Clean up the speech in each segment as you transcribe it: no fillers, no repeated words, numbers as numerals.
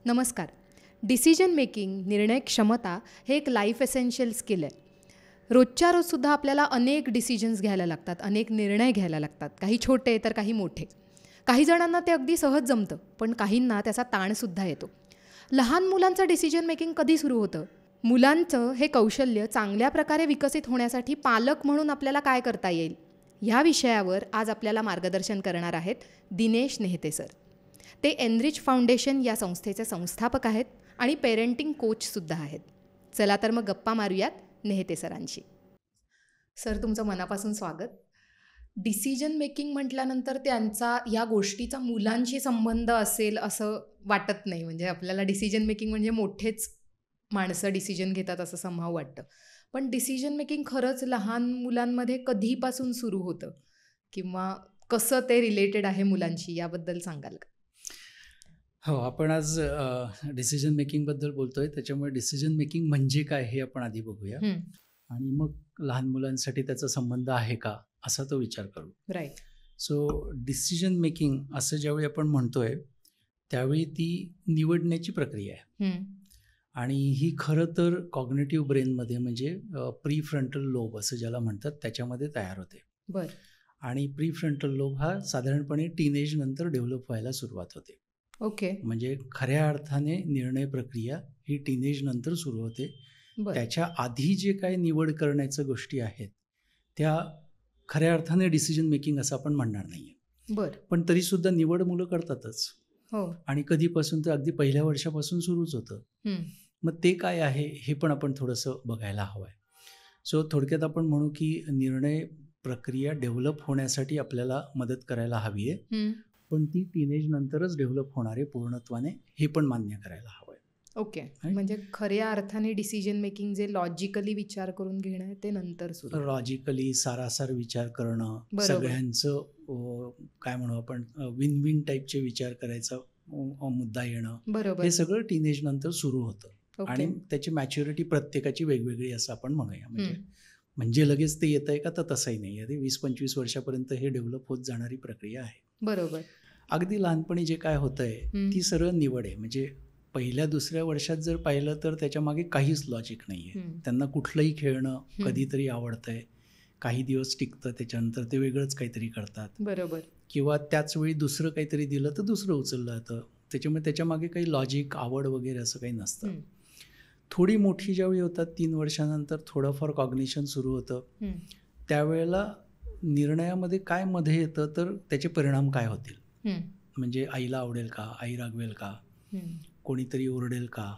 नमस्कार. Decision making, निर्णय क्षमता हे एक लाईफ एसेन्शियल स्किल आहे. रोजच्या रोजसुद्धा आपल्याला अनेक डिसिजन्स घ्यायला लागतात, अनेक निर्णय घ्यायला लागतात. काही छोटे तर काही मोठे. काही जणांना ते अगदी सहज जमतं, पण काहींना त्याचा ताणसुद्धा येतो. लहान मुलांचं डिसिजन मेकिंग कधी सुरू होतं? मुलांचं हे कौशल्य चांगल्या प्रकारे विकसित होण्यासाठी पालक म्हणून आपल्याला काय करता येईल? ह्या विषयावर आज आपल्याला मार्गदर्शन करणार आहेत दिनेश नेहते सर. ते एनरिच फाउंडेशन या संस्थेचे संस्थापक आहेत आणि पेरेंटिंग कोचसुद्धा आहेत. चला तर मग गप्पा मारूयात नेहते सरांशी. सर, तुमचं मनापासून स्वागत. डिसिजन मेकिंग म्हटल्यानंतर त्यांचा या गोष्टीचा मुलांशी संबंध असेल असं वाटत नाही. म्हणजे आपल्याला डिसिजन मेकिंग म्हणजे मोठेच माणसं डिसिजन घेतात असं समहाऊ वाटतं. पण डिसिजन मेकिंग खरंच लहान मुलांमध्ये कधीपासून सुरू होतं किंवा कसं ते रिलेटेड आहे मुलांशी, याबद्दल सांगाल का? हो, आपण आज डिसिजन मेकिंगबद्दल बोलतोय, त्याच्यामुळे डिसिजन मेकिंग म्हणजे काय हे आपण आधी बघूया आणि मग लहान मुलांसाठी त्याचा संबंध आहे का असा तो विचार करू. राईट. सो डिसिजन मेकिंग असं ज्यावेळी आपण म्हणतोय त्यावेळी ती निवडण्याची प्रक्रिया आहे आणि ही खरं तर कॉग्निटिव्ह ब्रेनमध्ये म्हणजे प्री फ्रंटल लोब असं ज्याला म्हणतात त्याच्यामध्ये तयार होते. बरं. आणि प्री फ्रंटल लोब हा साधारणपणे टीनेज नंतर डेव्हलप व्हायला सुरुवात होते. ओके. म्हणजे खऱ्या अर्थाने निर्णय प्रक्रिया ही टीनेज नंतर सुरू होते. त्याच्या आधी जे काही निवड करण्याच्या गोष्टी आहेत त्या खऱ्या अर्थाने डिसिजन मेकिंग असं आपण म्हणणार नाहीये. बरं. पण तरी सुद्धा निवड मुलं करतातच. हो. आणि कधीपासून तर अगदी पहिल्या वर्षापासून सुरूच होतं. मग ते काय आहे हे पण आपण थोडंसं बघायला हवं आहे. सो थोडक्यात आपण म्हणू की निर्णय प्रक्रिया डेव्हलप होण्यासाठी आपल्याला मदत करायला हवी आहे, पण ती टीनेज नंतरच डेव्हलप होणारे पूर्णत्वाने हे पण मान्य करायला हवं आहे. ओके. म्हणजे खऱ्या अर्थाने डिसिजन मेकिंग जे लॉजिकली विचार करून घेणं आहे ते नंतर सुरू. लॉजिकली सारासार विचार करणं, सगळ्यांचं काय म्हणू आपण विन विन टाईपचे विचार करायचा मुद्दा येणं, बरोबर, हे सगळं टीनेज नंतर सुरू होतं. आणि त्याची मॅच्युरिटी प्रत्येकाची वेगवेगळी असं आपण म्हणूया. म्हणजे लगेच ते येत आहे का, तर तसंही नाही आहे. 20-25 वर्षापर्यंत हे डेव्हलप होत जाणारी प्रक्रिया आहे. बरोबर. अगदी लहानपणी जे काय होतंय ती सरळ निवड आहे. म्हणजे पहिल्या दुसऱ्या वर्षात जर पाहिलं तर त्याच्या मागे काहीच लॉजिक नाहीये. त्यांना कुठलंही खेळणं कधीतरी आवडतंय, काही दिवस टिकतं, त्याच्यानंतर ते वेगळंच काहीतरी करतात. बरोबर. किंवा त्याच वेळी दुसरं काहीतरी दिलं तर दुसरं उचललं जातं. त्याच्यामुळे त्याच्या मागे काही लॉजिक, आवड वगैरे असं काही नसतं. थोडी मोठी ज्यावेळी होतात 3 वर्षानंतर थोडंफार कॉग्निशन सुरू होतं. त्यावेळेला निर्णयामध्ये काय मध्ये येतं तर त्याचे परिणाम काय होतील. म्हणजे आईला आवडेल का, आई रागवेल का, कोणीतरी ओरडेल का,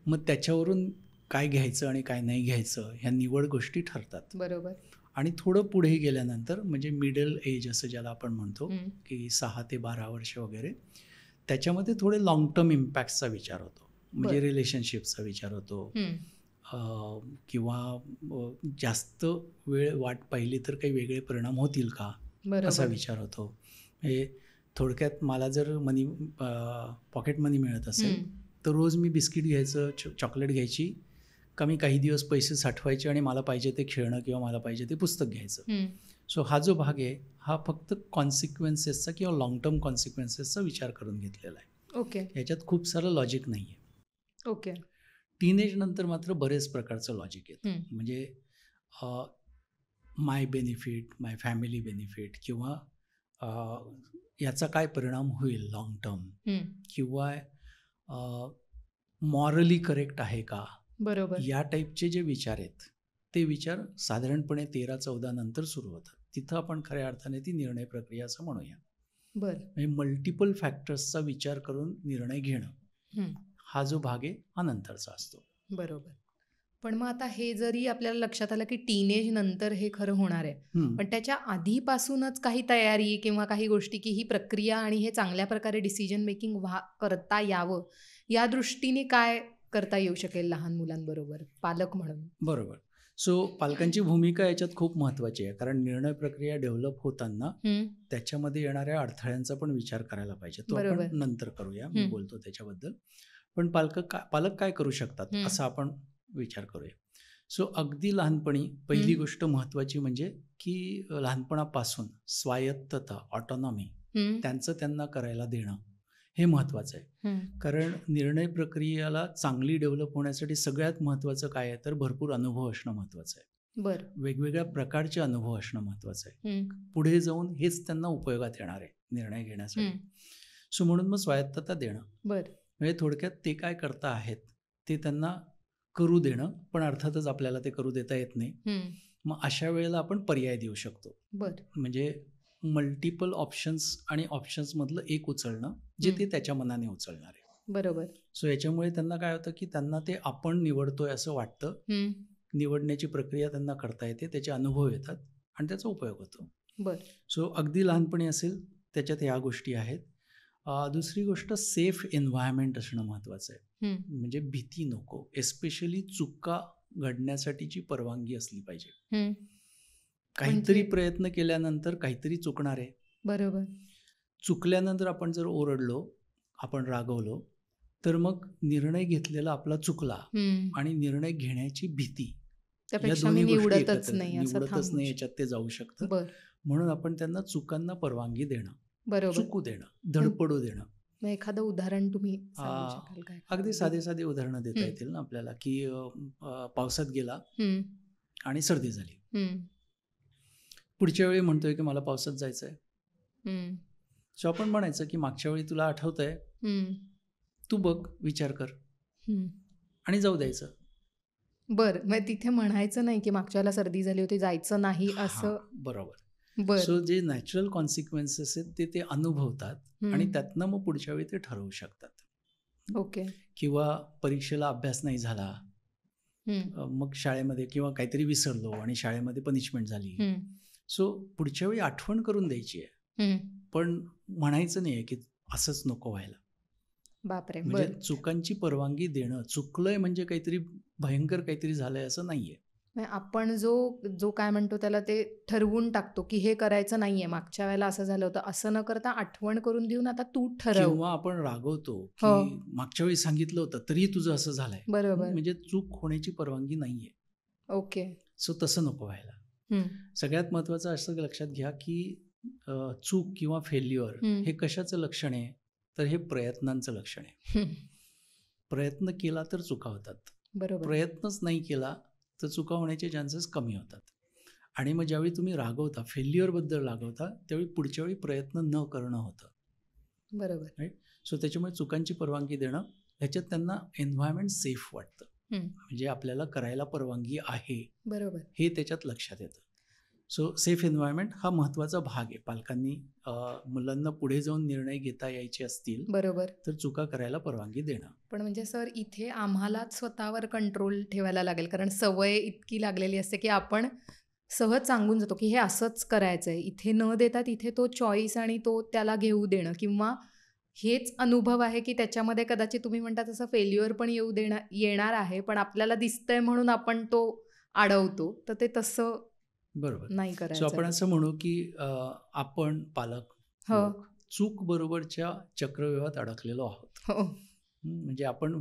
मग त्याच्यावरून काय घ्यायचं आणि काय नाही घ्यायचं ह्या निवड गोष्टी ठरतात. बरोबर. आणि थोडं पुढे गेल्यानंतर म्हणजे मिडल एज असं ज्याला आपण म्हणतो की 6 ते 12 वर्ष वगैरे, त्याच्यामध्ये थोडे लॉंग टर्म इम्पॅक्टचा विचार होतो. म्हणजे रिलेशनशिपचा विचार होतो किंवा जास्त वेळ वाट पाहिली तर काही वेगळे परिणाम होतील का असा विचार होतो. म्हणजे थोडक्यात मला जर पॉकेट मनी मिळत असेल तर रोज मी बिस्किट घ्यायचं, चॉकलेट घ्यायची, कमी काही दिवस पैसे साठवायचे आणि मला पाहिजे ते खेळणं किंवा मला पाहिजे ते पुस्तक घ्यायचं. सो हा जो भाग आहे हा फक्त कॉन्सिक्वेन्सेसचा किंवा लॉंग टर्म कॉन्सिक्वेन्सेसचा विचार करून घेतलेला आहे. ओके. याच्यात खूप सारं लॉजिक नाही आहे. ओके. टीनेज नंतर मात्र बरेच प्रकारचं लॉजिक येतं. म्हणजे माय बेनिफिट, माय फॅमिली बेनिफिट किंवा याचा काय परिणाम होईल लॉंग टर्म, किंवा मॉरली करेक्ट आहे का, बरोबर, या टाईपचे जे विचार आहेत ते विचार साधारणपणे 13-14 नंतर सुरू होतात. तिथं आपण खऱ्या अर्थाने ती निर्णय प्रक्रिया असं म्हणूया. बरं. म्हणजे मल्टिपल फॅक्टर्सचा विचार करून निर्णय घेणं हा जो भाग आहे हा नंतरचा असतो. बरोबर. पण मग आता हे जरी आपल्याला लक्षात आलं की टीनेज नंतर हे खरं होणार आहे, पण त्याच्या आधीपासूनच काही तयारी किंवा काही गोष्टी की ही प्रक्रिया आणि हे चांगल्या प्रकारे डिसिजन मेकिंग करता यावं या दृष्टीने काय करता येऊ शकेल लहान मुलांबरोबर पालक म्हणून? बरोबर. सो पालकांची भूमिका याच्यात खूप महत्त्वाची आहे, कारण निर्णय प्रक्रिया डेव्हलप होताना त्याच्यामध्ये येणाऱ्या अडथळ्यांचा पण विचार करायला पाहिजे. तो आपण नंतर करूया, मी बोलतो त्याच्याबद्दल. पण पालक काय करू शकतात असा आपण विचार करूया. सो अगदी लहानपणी पहिली गोष्ट महत्त्वाची म्हणजे की लहानपणापासून स्वायत्तता, ऑटोनॉमी त्यांना करायला देणं हे महत्त्वाचं आहे. हं. कारण निर्णय प्रक्रियेला चांगली डेव्हलप होण्यासाठी सगळ्यात महत्त्वाचं काय आहे तर भरपूर अनुभव असणं महत्त्वाचं आहे. बरं. वेगवेगळ्या प्रकारचे अनुभव असणं महत्त्वाचं आहे. हं. पुढे जाऊन हेच त्यांना उपयोगात येणार आहे निर्णय घेण्यासाठी. हं. सो म्हणून मग स्वायत्तता देणं, बरं. म्हणजे थोडक्यात ते काय करता आहेत ते त्यांना करू देणं, पण अर्थातच आपल्याला ते करू देता येत नाही. हं. मग अशा वेळेला आपण पर्याय देऊ शकतो. बरं. म्हणजे मल्टिपल ऑप्शन्स आणि ऑप्शन्समधलं एक उचलणं जे ते त्याच्या मनाने उचलणार आहे. बरोबर. सो याच्यामुळे त्यांना काय होतं की त्यांना ते आपण निवडतोय असं वाटतं. हं. निवडण्याची प्रक्रिया त्यांना करता येते, त्याचे अनुभव येतात आणि त्याचा उपयोग होतो. बरं. सो अगदी लहानपणी असेल त्याच्यात ह्या गोष्टी आहेत. दुसरी गोष्ट सेफ एन्व्हायरमेंट असणं महत्त्वाचं आहे. हं. म्हणजे भीती नको, एस्पेशली चुका घडण्यासाठीची परवानगी असली पाहिजे. हं. काहीतरी प्रयत्न केल्यानंतर काहीतरी चुकणार आहे. बरोबर. चुकल्यानंतर आपण जर ओरडलो, आपण रागवलो, तर मग निर्णय घेतलेला आपला चुकला हं. आणि निर्णय घेण्याची भीती या त्यापेक्षा मी दोन्ही गोष्टी निवडतच एकत्र नाही असं निवडतच नाही थांबू याच्यात ते जाऊ शकतं. बरं. म्हणून आपण त्यांना चुकांना परवानगी देणं, बरोबर. चुकू देणं, धडपडू देणं. मग एखादं उदाहरण तुम्ही सांगू शकाल काय? अगदी साधे साधे उदाहरणं देता येतील ना आपल्याला, की पावसात गेला हं. आणि सर्दी झाली. हं. पुढच्या वेळी म्हणतोय की मला पावसात जायचं आहे. हं. सो आपण म्हणायचं की मागच्या वेळी तुला आठवतंय, हं. तू बघ, विचार कर हं. आणि जाऊ द्यायचं. बरं. मग तिथे म्हणायचं नाही की मागच्या वेळेला सर्दी झाली होती जायचं नाही असं. हां, बरोबर. बरं. सो जे नॅचरल कॉन्सिक्वेन्सेस आहेत ते अनुभवतात आणि त्यातनं मग पुढच्या वेळी ते ठरवू शकतात. ओके. किंवा परीक्षेला अभ्यास नाही झाला, हं. मग शाळेमध्ये किंवा काहीतरी विसरलो आणि शाळेमध्ये पनिशमेंट झाली. हं. सो पुढच्या वेळी आठवण करून द्यायची आहे, हं. पण म्हणायचं नाही आहे की असंच नको व्हायला. बापरे. म्हणजे बरं. चुकांची परवानगी देणं, चुकलंय म्हणजे काहीतरी भयंकर काहीतरी झालंय असं नाहीये. म्हणजे आपण जो काय म्हणतो त्याला ते ठरवून टाकतो की हे करायचं नाहीये, मागच्या वेळेला असं झालं होतं असं न करता आठवण करून देऊन आता तू ठरव. किंवा आपण रागवतो हो. की मागच्या वेळी सांगितलं होतं तरी तुझं असं झालंय. बरोबर. म्हणजे चूक होण्याची परवानगी नाहीये. ओके. सो तसं नको व्हायला. हं. सगळ्यात महत्त्वाचं असं लक्षात घ्या की चूक किंवा फेल्युअर हे कशाचं लक्षण आहे तर हे प्रयत्नांचं लक्षण आहे. हं. प्रयत्न केला तर चुका होतात, बरोबर. प्रयत्नच नाही केला तर चुका होण्याचे चान्सेस कमी होतात. आणि मग ज्यावेळी तुम्ही रागवता, फेल्युअरबद्दल रागवता, त्यावेळी पुढच्या वेळी प्रयत्न न करणं होतं. बरोबर. राईट. सो त्याच्यामुळे चुकांची परवानगी देणं, ह्याच्यात त्यांना एन्व्हायरमेंट सेफ वाटतं. म्हणजे आपल्याला करायला परवानगी आहे बरोबर. हे त्याच्यात लक्षात येतं. सो सेफ एन्व्हायरमेंट हा महत्त्वाचा भाग आहे. पालकांनी मुलांना पुढे जाऊन निर्णय घेता यायचे असतील बरोबर. तर चुका करायला परवानगी देणं. पण म्हणजे सर इथे आम्हालाच स्वतःवर कंट्रोल ठेवायला लागेल, कारण सवय इतकी लागलेली असते की आपण सहज सांगून जातो की हे असंच करायचं आहे. इथे न देता तिथे तो चॉईस आणि तो त्याला घेऊ देणं, किंवा हेच अनुभव आहे की त्याच्यामध्ये कदाचित तुम्ही म्हणता तसं फेल्युअर पण येणार आहे, पण आपल्याला दिसतंय म्हणून आपण तो अडवतो. तर ते तसं बरोबर नाही सो करायचं. आपण असं म्हणू की आपण पालक हो. लोक चूक बरोबरच्या चक्रव्यूहात अडकलेलो आहोत. हो. म्हणजे आपण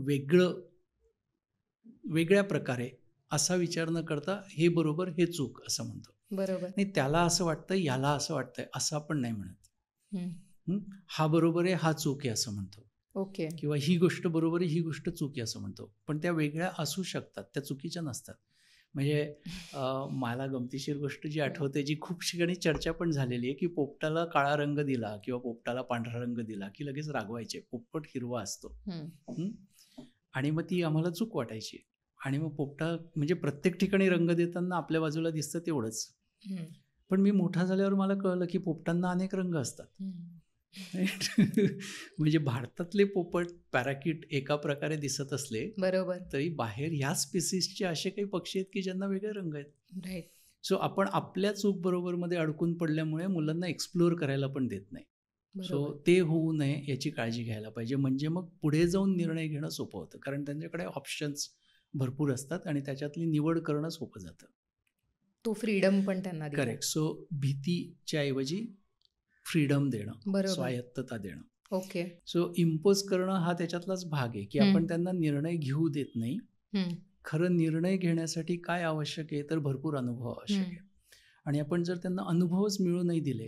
वेगळ्या प्रकारे असा विचार न करता हे बरोबर हे चूक असं म्हणतो. बरोबर. नाही, त्याला असं वाटतंय, याला असं वाटतंय असं आपण नाही म्हणत. हं. हा बरोबर आहे, हा चूक आहे असं म्हणतो. ओके. किंवा ही गोष्ट बरोबर आहे, ही गोष्ट चूक आहे असं म्हणतो. पण त्या वेगळ्या असू शकतात, त्या चुकीच्या नसतात. म्हणजे मला गमतीशीर गोष्ट जी आठवते, जी खूप ठिकाणी चर्चा पण झालेली आहे, की पोपटाला काळा रंग दिला किंवा पोपटाला पांढरा रंग दिला की लगेच रागवायचे. पोपट हिरवा असतो. आणि मग ती आम्हाला चूक वाटायची. आणि मग पोपटा म्हणजे प्रत्येक ठिकाणी रंग देताना आपल्या बाजूला दिसतं तेवढंच. पण मी मोठा झाल्यावर मला कळलं की पोपटांना अनेक रंग असतात. म्हणजे भारतातले पोपट, पॅराकिट एका प्रकारे दिसत असले बरोबर, तरी बाहेर ह्या स्पेसिसचे असे काही पक्षी आहेत की ज्यांना वेगळे रंग आहेत. राईट. सो आपण आपल्या चूक बरोबर मध्ये अडकून पडल्यामुळे मुलांना एक्सप्लोअर करायला पण देत नाही. सो ते होऊ नये याची काळजी घ्यायला पाहिजे. म्हणजे मग पुढे जाऊन निर्णय घेणं सोपं होतं, कारण त्यांच्याकडे ऑप्शन्स भरपूर असतात आणि त्याच्यातली निवड करणं सोपं जातं. तो फ्रीडम पण त्यांना दिला. करेक्ट. सो भीतीच्या ऐवजी फ्रीडम देणं, बरोबर. स्वायत्तता देणं. ओके. सो इम्पोज करणं हा त्याच्यातलाच भाग आहे की आपण त्यांना निर्णय घेऊ देत नाही. खरं निर्णय घेण्यासाठी काय आवश्यक आहे तर भरपूर अनुभव आवश्यक आहे. आणि आपण जर त्यांना अनुभवच मिळू नाही दिले,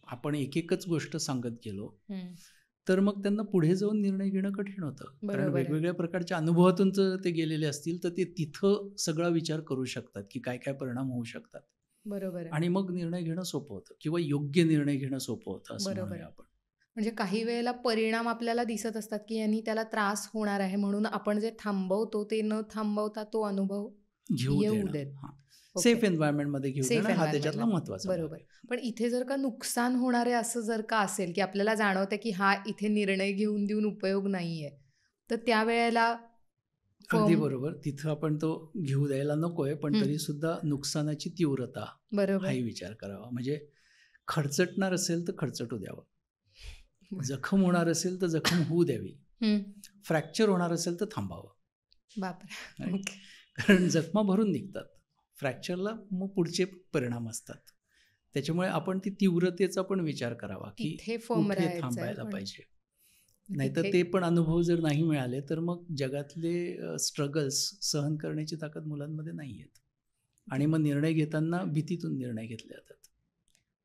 आपण एक एकच गोष्ट सांगत गेलो तर मग त्यांना पुढे जाऊन निर्णय घेणं कठीण होतं. कारण बरोबर आहे. वेगवेगळ्या प्रकारच्या अनुभवातून जर ते गेलेले असतील तर ते तिथं सगळा विचार करू शकतात की काय काय परिणाम होऊ शकतात बरोबर आहे. आणि मग निर्णय घेणं सोपं होतं किंवा योग्य निर्णय घेणं सोपं होतं असं बरोबर म्हणूया आहे. आपण. म्हणजे काही वेळेला परिणाम आपल्याला दिसत असतात, की यांनी त्याला त्रास होणार आहे म्हणून आपण जे थांबवतो ते न थांबवता तो अनुभव घेऊ येऊ देणं, देत. हां, ओके. सेफ एन्व्हायरमेंटमध्ये घेऊ सेफ देणं हा त्याच्यातला एन्व्हायर्नमेंटमध्ये. महत्त्वाचा भाग बरोबर. आहे. पण इथे जर का नुकसान होणारे असं जर का असेल, की आपल्याला जाणवतं, की हा इथे निर्णय घेऊन देऊन उपयोग नाहीये. तर त्यावेळेला अगदी फर्म बरोबर. तिथं आपण तो घेऊ द्यायला नकोय, पण हं. तरी सुद्धा नुकसानाची तीव्रता बरोबर. हाही विचार करावा. म्हणजे खरचटणार असेल तर खरचटू द्यावं. जखम होणार असेल तर जखम होऊ द्यावी. हं. फ्रॅक्चर होणार असेल तर थांबावं. बापरे! Right? ओके. कारण जखमा भरून निघतात. फ्रॅक्चरला मग पुढचे परिणाम असतात. त्याच्यामुळे आपण ती तीव्रतेचा पण विचार करावा, की तिथे फर्म कुठे राहायचंय थांबायला पण पाहिजे. नाहीतर तिथे ते पण अनुभव जर नाही मिळाले तर मग जगातले स्ट्रगल्स सहन करण्याची ताकद मुलांमध्ये नाही आहेत. आणि मग निर्णय घेताना भीतीतून निर्णय घेतले जातात.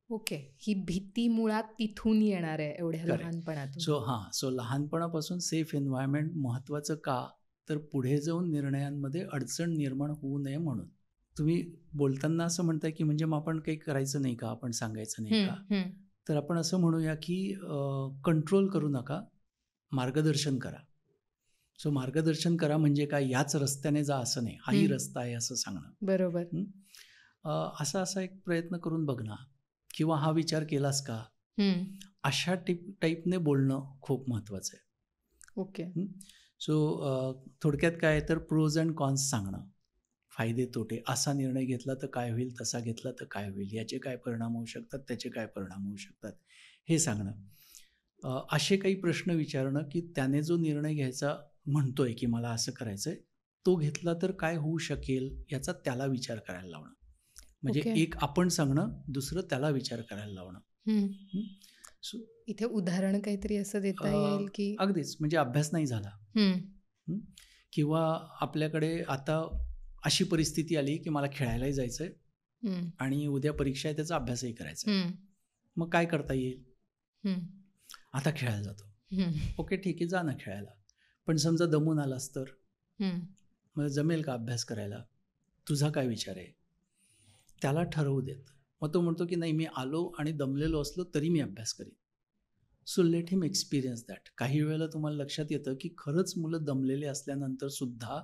ओके. ही भीती मुळात तिथून येणार आहे एवढ्या करेक्ट. लहानपणातून. सो लहानपणापासून सेफ एन्व्हायरमेंट महत्त्वाचं का? तर पुढे जाऊन निर्णयांमध्ये अडचण निर्माण होऊ नये म्हणून. तुम्ही बोलताना असं म्हणताय की म्हणजे मग आपण काही करायचं नाही का? आपण सांगायचं नाही का? हं. तर आपण असं म्हणूया की कंट्रोल करू नका, मार्गदर्शन करा. सो मार्गदर्शन करा म्हणजे काय? याच रस्त्याने जा असं नाही. हाही रस्ता आहे असं सांगणं. बरोबर. असा एक प्रयत्न करून बघ ना, किंवा हा विचार केलास का? हं. अशा टाईपने बोलणं खूप महत्त्वाचं आहे. ओके. सो थोडक्यात काय तर प्रोज अँड कॉन्स सांगणं, फायदे तोटे. असा निर्णय घेतला तर काय होईल, तसा घेतला तर काय होईल, याचे काय परिणाम होऊ शकतात, त्याचे काय परिणाम होऊ शकतात, हे सांगणं. असे काही प्रश्न विचारणं की त्याने जो निर्णय घ्यायचा म्हणतोय की मला असं करायचं आहे, तो घेतला तर काय होऊ शकेल याचा त्याला विचार करायला लावणं. म्हणजे ओके. एक आपण सांगणं, दुसरं त्याला विचार करायला लावणं. हं. सो इथे उदाहरण काहीतरी असं देता येईल की अगदीच म्हणजे अभ्यास नाही झाला हं. किंवा आपल्याकडे आता अशी परिस्थिती आली की मला खेळायलाही जायचं आहे हं. आणि उद्या परीक्षा आहे, त्याचा अभ्यासही करायचा आहे. हं. मग काय करता येईल? हं. आता खेळायला जातो. हं. ओके, ठीक आहे, जा ना खेळायला. पण समजा दमून आलास तर हं. मग जमेल का अभ्यास करायला? तुझा काय विचार आहे? त्याला ठरवू देत. मग तो म्हणतो की नाही, मी आलो आणि दमलेलो असलो तरी मी अभ्यास करीन. So let him experience that. काही वेळेला तुम्हाला लक्षात येतं की खरंच मुलं दमलेले असल्यानंतर सुद्धा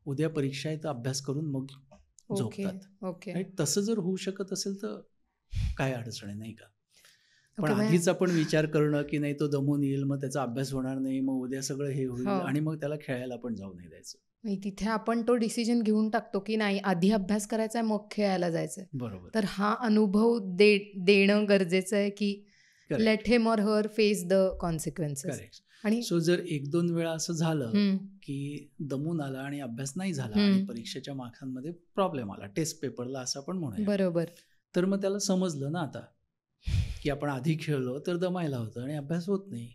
उद्या परीक्षा आहे तर अभ्यास करून मग ओके. झोपतात. ओके. राईट? तसं जर होऊ शकत असेल तर काय अडचण आहे, नाही का? पण ओके. आधीच आपण विचार करणं की नाही तो दमून येईल, मग त्याचा अभ्यास होणार नाही, मग उद्या सगळं हे होईल हो. आणि मग त्याला खेळायला पण जाऊ नाही द्यायचं. आणि तिथे आपण तो डिसिजन घेऊन टाकतो की नाही, आधी अभ्यास करायचा आहे मग खेळायला जायचंय. बरोबर. तर हा अनुभव देणं गरजेचं आहे की Correct. Let him or her face the consequences. Correct. आणि सो जर 1-2 वेळा असं झालं हं. की दमून आला आणि अभ्यास नाही झाला हं. आणि परीक्षेच्या मार्क्सांमध्ये प्रॉब्लेम आला, टेस्ट पेपरला असं आपण म्हणूया, बरोबर. तर मग त्याला समजलं ना आता की आपण आधी खेळलो तर दमायला होतं आणि अभ्यास होत नाही.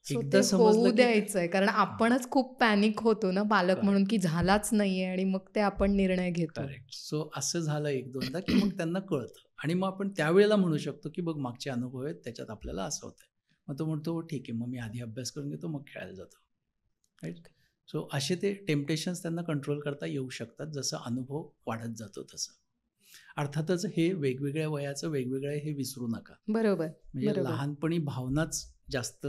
सो एकदा ते समजलं होऊ की द्यायचंय, कारण आपणच खूप पॅनिक होतो ना पालक Correct. म्हणून की झालाच नाहीये आणि मग ते आपण निर्णय घेतो. करेक्ट. सो असं झालं 1-2दा की मग त्यांना कळतं आणि मग आपण त्यावेळेला म्हणू शकतो की बघ मागचे अनुभव आहेत, त्याच्यात आपल्याला असं होतंय. मग तो म्हणतो ठीक आहे, मग मी आधी अभ्यास करून घेतो, मग खेळायला जातो. राईट? सो असे ते टेम्पटेशन्स त्यांना कंट्रोल करता येऊ शकतात, जसं अनुभव वाढत जातो तसं. अर्थातच हे वेगवेगळ्या वयाचं वेगवेगळं हे विसरू नका. बरोबर. म्हणजे बरोबर. लहानपणी भावनाच जास्त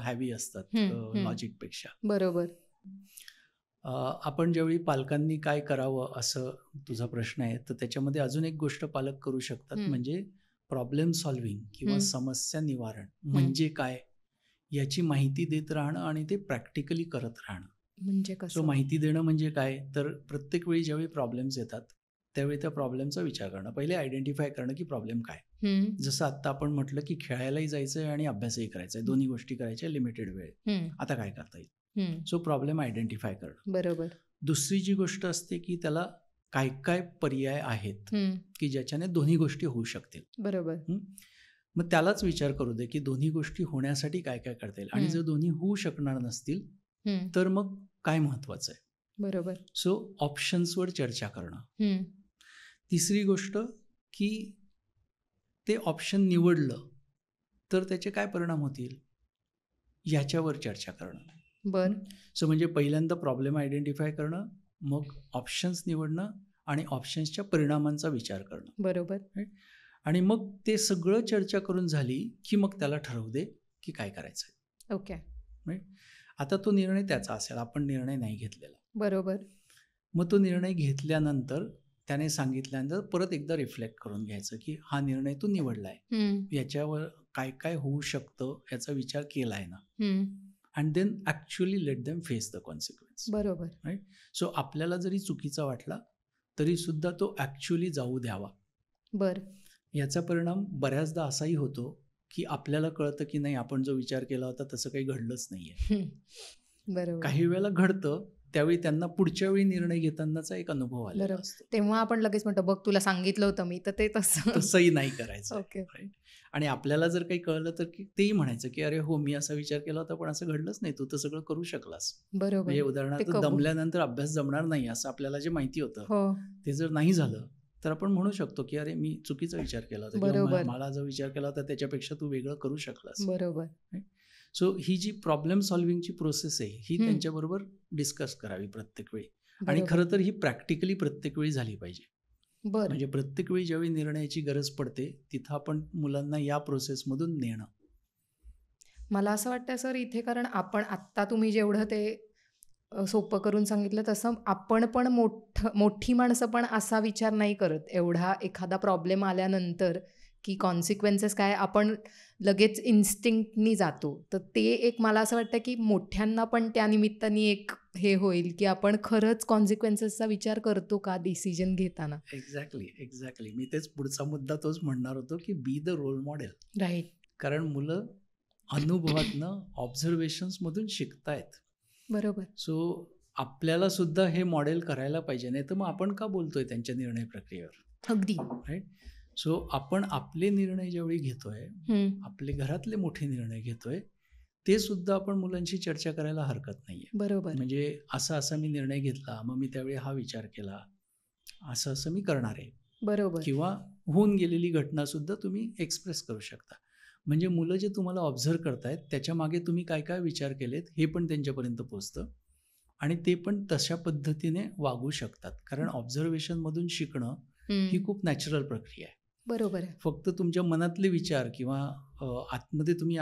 हॅवी असतात हं. लॉजिकपेक्षा. बरोबर. आपण ज्यावेळी पालकांनी काय करावं असं तुझा प्रश्न आहे, तर त्याच्यामध्ये अजून एक गोष्ट पालक करू शकतात, हं. म्हणजे प्रॉब्लेम सॉल्व्हिंग किंवा हं. समस्या निवारण म्हणजे काय याची माहिती देत राहणं आणि ते प्रॅक्टिकली करत राहणं. म्हणजे सो कसं? माहिती देणं म्हणजे काय, तर प्रत्येक वेळी ज्यावेळी प्रॉब्लेम्स येतात त्यावेळी त्या प्रॉब्लेमचा विचार करणं. पहिले आयडेंटिफाय करणं की प्रॉब्लेम काय. हं. जसं आत्ता आपण म्हटलं की खेळायलाही जायचं आहे आणि अभ्यासही करायचा आहे, दोन्ही गोष्टी करायच्या लिमिटेड वेळ. हं. आता काय करता येईल? हं. सो प्रॉब्लेम आयडेंटिफाय करणं. बरोबर. दुसरी जी गोष्ट असते की त्याला काय काय पर्याय आहेत हं. की ज्याच्याने दोन्ही गोष्टी होऊ शकतील. बरोबर. मग त्यालाच विचार करू दे की दोन्ही गोष्टी होण्यासाठी काय काय करता येईल आणि जर दोन्ही होऊ शकणार नसतील हं. तर मग काय महत्वाचं आहे. बरोबर. सो ऑप्शन्सवर चर्चा करणं. हं. तिसरी गोष्ट की ते ऑप्शन निवडलं तर त्याचे काय परिणाम होतील याच्यावर चर्चा करणं. बर सो म्हणजे पहिल्यांदा प्रॉब्लेम आयडेंटिफाय करणं, मग ऑप्शन्स निवडणं आणि ऑप्शन्सच्या परिणामांचा विचार करणं. बरोबर. आणि मग ते सगळं चर्चा करून झाली की मग त्याला ठरवू दे की काय करायचं आहे. ओके. आता तो निर्णय त्याचा असेल, आपण निर्णय नाही घेतलेला. बरोबर. मग तो निर्णय घेतल्यानंतर त्याने सांगितल्यानंतर परत एकदा रिफ्लेक्ट करून घ्यायचं की हा निर्णय तू निवडला आहे, याच्यावर काय काय होऊ शकतं याचा विचार केला आहे ना. And then actually let them face the consequence. बरोबर. सो आपल्याला जरी चुकीचा वाटला तरी सुद्धा तो ॲक्च्युअली जाऊ द्यावा. बर याचा परिणाम बऱ्याचदा असाही होतो की आपल्याला कळतं की नाही, आपण जो विचार केला होता तसं काही घडलंच नाही आहे. बरोबर. काही वेळेला घडतं, त्यावेळी त्यांना पुढच्या वेळी निर्णय घेतानाचा एक अनुभव आलेला असतो. तेव्हा आपण लगेच म्हणतो बघ तुला सांगितलं होतं मी, तर ते तसंही नाही करायचं. ओके. आणि आपल्याला जर काही कळलं तर तेही म्हणायचं की अरे हो, मी असा विचार केला होता पण असं घडलंच नाही, तू तर सगळं करू शकलास. बरोबर. म्हणजे उदाहरणार्थ दमल्यानंतर अभ्यास जमणार नाही असं आपल्याला जे माहिती होतं ते जर नाही झालं तर आपण म्हणू शकतो की अरे मी चुकीचा विचार केला होता, किंवा मला जो विचार केला होता त्याच्यापेक्षा तू वेगळं करू शकलास. बरोबर. सो ही जी प्रॉब्लेम सॉल्व्हिंगची प्रोसेस आहे ही त्यांच्याबरोबर डिस्कस करावी प्रत्येक वेळी. आणि खरं तर ही प्रॅक्टिकली प्रत्येक वेळी झाली पाहिजे. म्हणजे प्रत्येक वेळी ज्यावेळी निर्णयाची गरज पडते तिथं आपण मुलांना या प्रोसेसमधून नेणं. मला असं वाटतं सर इथे, कारण आपण आत्ता तुम्ही जेवढं ते सोपं करून सांगितलं तसं आपण पण मोठी माणसं पण असा विचार नाही करत. एवढा एखादा प्रॉब्लेम आल्यानंतर की कॉन्सिक्वेन्सेस काय, आपण लगेच इन्स्टिंक्टनी जातो. तर ते एक मला असं वाटतं की मोठ्यांना पण त्या निमित्ताने एक हे होईल की आपण खरंच कॉन्सिक्वेन्सेसचा विचार करतो का डिसिजन घेताना. एक्झॅक्टली मी तेच पुढचा मुद्दा तोच म्हणणार होतो की be the role model. Right. कारण मुलं अनुभवातनं ऑब्झर्वेशन्समधून शिकतायत. बरोबर. सो आपल्याला सुद्धा हे मॉडेल करायला पाहिजे, नाही तर मग आपण का बोलतोय त्यांच्या निर्णय प्रक्रियेवर. अगदी. राईट. सो आपण आपले निर्णय ज्यावेळी घेतोय, आपले घरातले मोठे निर्णय घेतोय, ते सुद्धा आपण मुलांशी चर्चा करायला हरकत नाहीये. बरोबर. म्हणजे असा मी निर्णय घेतला, मग मी त्यावेळी हा विचार केला, असं मी करणार आहे. बरोबर. किंवा होऊन गेलेली घटना सुद्धा तुम्ही एक्सप्रेस करू शकता. म्हणजे मुलं जे तुम्हाला ऑब्झर्व करतायत त्याच्या मागे तुम्ही काय काय विचार केलेत हे पण त्यांच्यापर्यंत पोहोचतं आणि ते पण तशा पद्धतीने वागू शकतात. कारण ऑब्झर्वेशनमधून शिकणं ही खूप नॅचरल प्रक्रिया आहे. बरोबर आहे. फक्त तुमच्या मनातले विचार किंवा आतमध्ये तुम्ही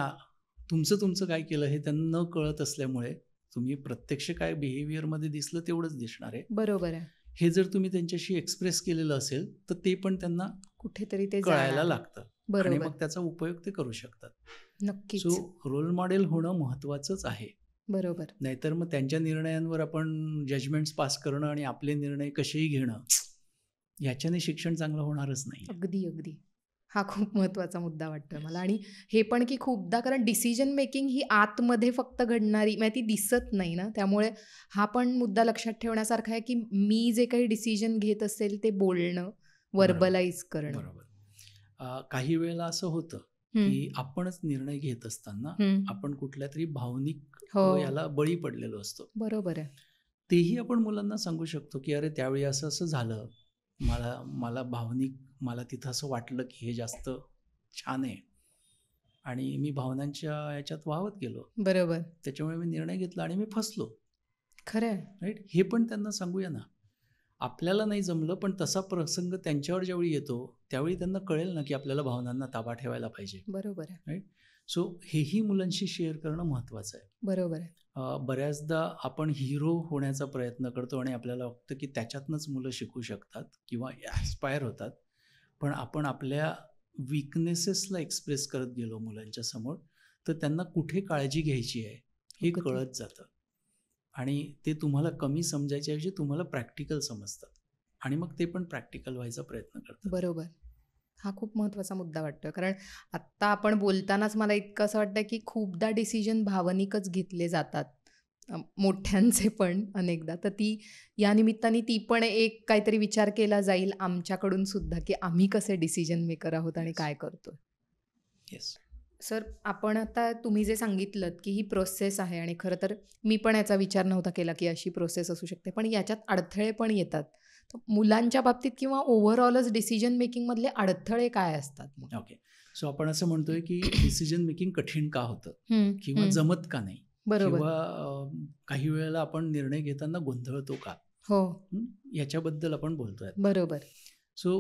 तुमचं काय केलं हे त्यांना न कळत असल्यामुळे तुम्ही प्रत्यक्ष काय बिहेवियरमध्ये दिसलं तेवढंच दिसणार आहे. बरोबर आहे. हे जर तुम्ही त्यांच्याशी एक्सप्रेस केलेलं असेल तर ते पण त्यांना कुठेतरी ते कळायला लागतं आणि बरोबर. मग त्याचा उपयोग ते करू शकतात. नक्कीच. सो रोल मॉडेल होणं महत्त्वाचंच आहे. बरोबर. नाहीतर मग त्यांच्या निर्णयांवर आपण जजमेंट्स पास करणं आणि आपले निर्णय कसेही घेणं, याच्याने शिक्षण चांगलं होणारच नाही. अगदी. हा खूप महत्त्वाचा मुद्दा वाटतोय मला. आणि हे पण की खूपदा, कारण डिसिजन मेकिंग ही आतमध्ये फक्त घडणारी, म्हणजे ती दिसत नाही ना, त्यामुळे हा पण मुद्दा लक्षात ठेवण्यासारखा आहे की मी जे काही डिसिजन घेत असेल ते बोलणं, वर्बलाइज करणं. बरोबर. काही वेळेला असं होतं की आपणच निर्णय घेत असताना आपण कुठल्या तरी भावनिक याला बळी पडलेलो असतो. बरोबर आहे. तेही आपण मुलांना सांगू शकतो की अरे त्यावेळी असं झालं, मला तिथं असं वाटलं की हे जास्त छान आहे आणि मी भावनांच्या याच्यात वाहत गेलो. बरोबर. त्याच्यामुळे मी निर्णय घेतला आणि मी फसलो. खरं आहे. राईट. हे पण त्यांना सांगूया ना. आपल्याला नाही जमलं पण तसा प्रसंग त्यांच्यावर ज्यावेळी येतो त्यावेळी त्यांना कळेल ना की आपल्याला भावनांना ताबा ठेवायला पाहिजे. बरोबर आहे. राईट. सो हेही मुलांशी शेअर करणं महत्त्वाचं आहे. बरोबर आहे. बऱ्याचदा आपण हिरो होण्याचा प्रयत्न करतो आणि आपल्याला वाटतं की त्याच्यातनंच मुलं शिकू शकतात किंवा ॲस्पायर होतात. पण आपण आपल्या विकनेसेसला एक्सप्रेस करत गेलो मुलांच्या समोर तर त्यांना कुठे काळजी घ्यायची आहे हे कळत जातं आणि ते तुम्हाला कमी समजायच्याऐवजी तुम्हाला प्रॅक्टिकल समजतात आणि मग ते पण प्रॅक्टिकल व्हायचा प्रयत्न करतात. बरोबर. हा खूप महत्त्वाचा मुद्दा वाटतो. कारण आत्ता आपण बोलतानाच मला इतकं असं वाटतं की खूपदा डिसिजन भावनिकच घेतले जातात, मोठ्यांचे पण अनेकदा. तर ती या निमित्ताने ती पण एक काहीतरी विचार केला जाईल आमच्याकडून सुद्धा की आम्ही कसे डिसिजन मेकर आहोत आणि काय करतो. येस सर, आपण आता तुम्ही जे सांगितलं की ही प्रोसेस आहे आणि खरं तर मी पण याचा विचार नव्हता केला की अशी प्रोसेस असू शकते, पण याच्यात अडथळे पण येतात. मुलांच्या बाबतीत किंवा ओव्हरऑलच डिसिजन मेकिंगमधले अडथळे काय असतात? ओके. सो आपण असं म्हणतोय की डिसिजन मेकिंग कठीण का होतं किंवा हम्म. जमत का नाही, बरोबर. किंवा काही वेळेला आपण निर्णय घेताना गोंधळतो का, हो, याच्याबद्दल आपण बोलतोय. बरोबर. सो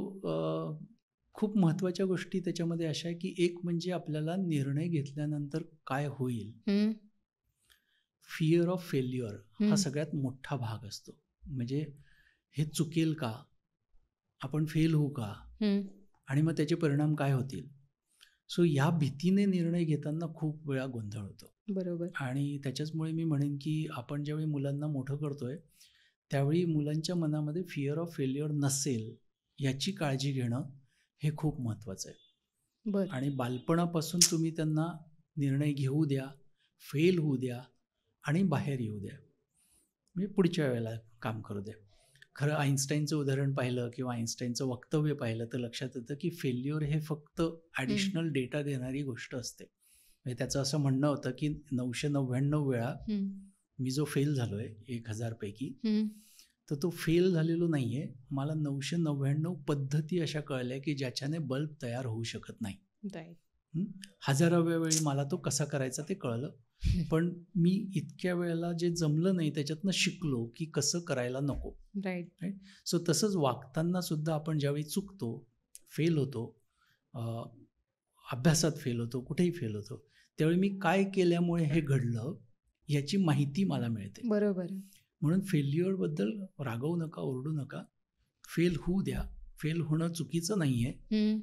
खूप महत्त्वाच्या गोष्टी त्याच्यामध्ये अशा आहे की एक म्हणजे आपल्याला निर्णय घेतल्यानंतर काय होईल, हम्म. फिअर ऑफ फेल्युअर हा हम्म. सगळ्यात मोठा भाग असतो. म्हणजे हे चुकेल का, आपण फेल होऊ का, हम्म. आणि मग त्याचे परिणाम काय होतील. सो या भीतीने निर्णय घेताना खूप वेळा गोंधळ होतो. बरोबर. आणि त्याच्याचमुळे मी म्हणेन की आपण ज्यावेळी मुलांना मोठं करतोय त्यावेळी मुलांच्या मनामध्ये फिअर ऑफ फेल्युअर नसेल याची काळजी घेणं हे खूप महत्त्वाचं आहे. बर. आणि बालपणापासून तुम्ही त्यांना निर्णय घेऊ द्या, फेल होऊ द्या आणि बाहेर येऊ द्या, म्हणजे पुढच्या वेळेला काम करू द्या. खरं आईन्स्टाईनचं उदाहरण पाहिलं किंवा आईन्स्टाईनचं वक्तव्य पाहिलं तर लक्षात येतं की फेल्युअर हे फक्त ॲडिशनल डेटा देणारी गोष्ट असते. म्हणजे त्याचं असं म्हणणं होतं की 999 वेळा मी जो फेल झालो आहे 1000 पैकी, तर तो फेल झालेलो नाही आहे. मला 999 पद्धती अशा कळल्या की ज्याच्याने बल्ब तयार होऊ शकत नाही. राईट. 1000व्या वेळी मला तो कसा करायचा ते कळलं, पण मी इतक्या वेळेला जे जमलं नाही त्याच्यातनं शिकलो की कसं करायला नको. राईट. सो तसंच वागताना सुद्धा आपण ज्यावेळी चुकतो, फेल होतो, अभ्यासात फेल होतो, कुठेही फेल होतो, त्यावेळी मी काय केल्यामुळे हे घडलं याची माहिती मला मिळते. बरोबर. म्हणून फेल्युअरबद्दल रागवू नका, ओरडू नका, फेल होऊ द्या. फेल होणं चुकीचं नाही आहे.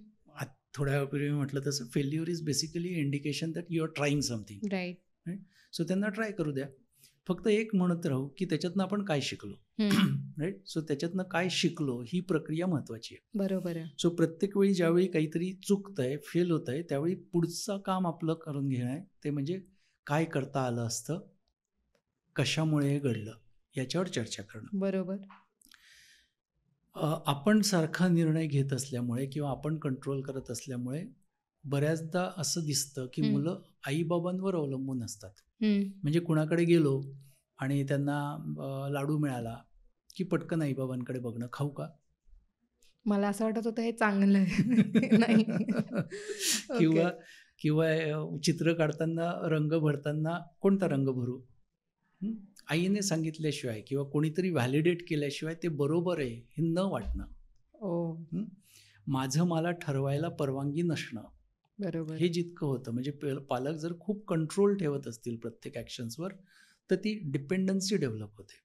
थोड्या वेळापूर्वी म्हटलं तसं failure is basically indication that you are trying something. Right. So त्यांना ट्राय करू द्या. फक्त एक म्हणत राहू की त्याच्यातनं आपण काय शिकलो. राईट. सो त्याच्यातनं काय शिकलो ही प्रक्रिया महत्त्वाची आहे. बरोबर आहे. सो प्रत्येक वेळी ज्यावेळी काहीतरी चुकतंय, फेल होतंय, त्यावेळी पुढचं काम आपलं करून घेणं आहे. ते म्हणजे काय करता आलं असतं, कशामुळे हे घडलं, याच्यावर चर्चा करणं. बरोबर. आपण सारखा निर्णय घेत असल्यामुळे किंवा आपण कंट्रोल करत असल्यामुळे बऱ्याचदा असं दिसतं की मुलं आईबाबांवर अवलंबून असतात. म्हणजे कुणाकडे गेलो आणि त्यांना लाडू मिळाला की पटकन आईबाबांकडे बघणं, खाऊ का, मला असं वाटत होतं हे चांगलं आहे. नाही. किंवा किंवा चित्र काढताना रंग भरताना कोणता रंग भरू, आईने सांगितल्याशिवाय किंवा कोणीतरी व्हॅलिडेट केल्याशिवाय ते बरोबर आहे हे न वाटणं, माझं मला ठरवायला परवानगी नसणं, बरोबर. हे जितकं होतं. म्हणजे पालक जर खूप कंट्रोल ठेवत असतील प्रत्येक ॲक्शन्सवर तर ती डिपेंडन्सी डेव्हलप होते.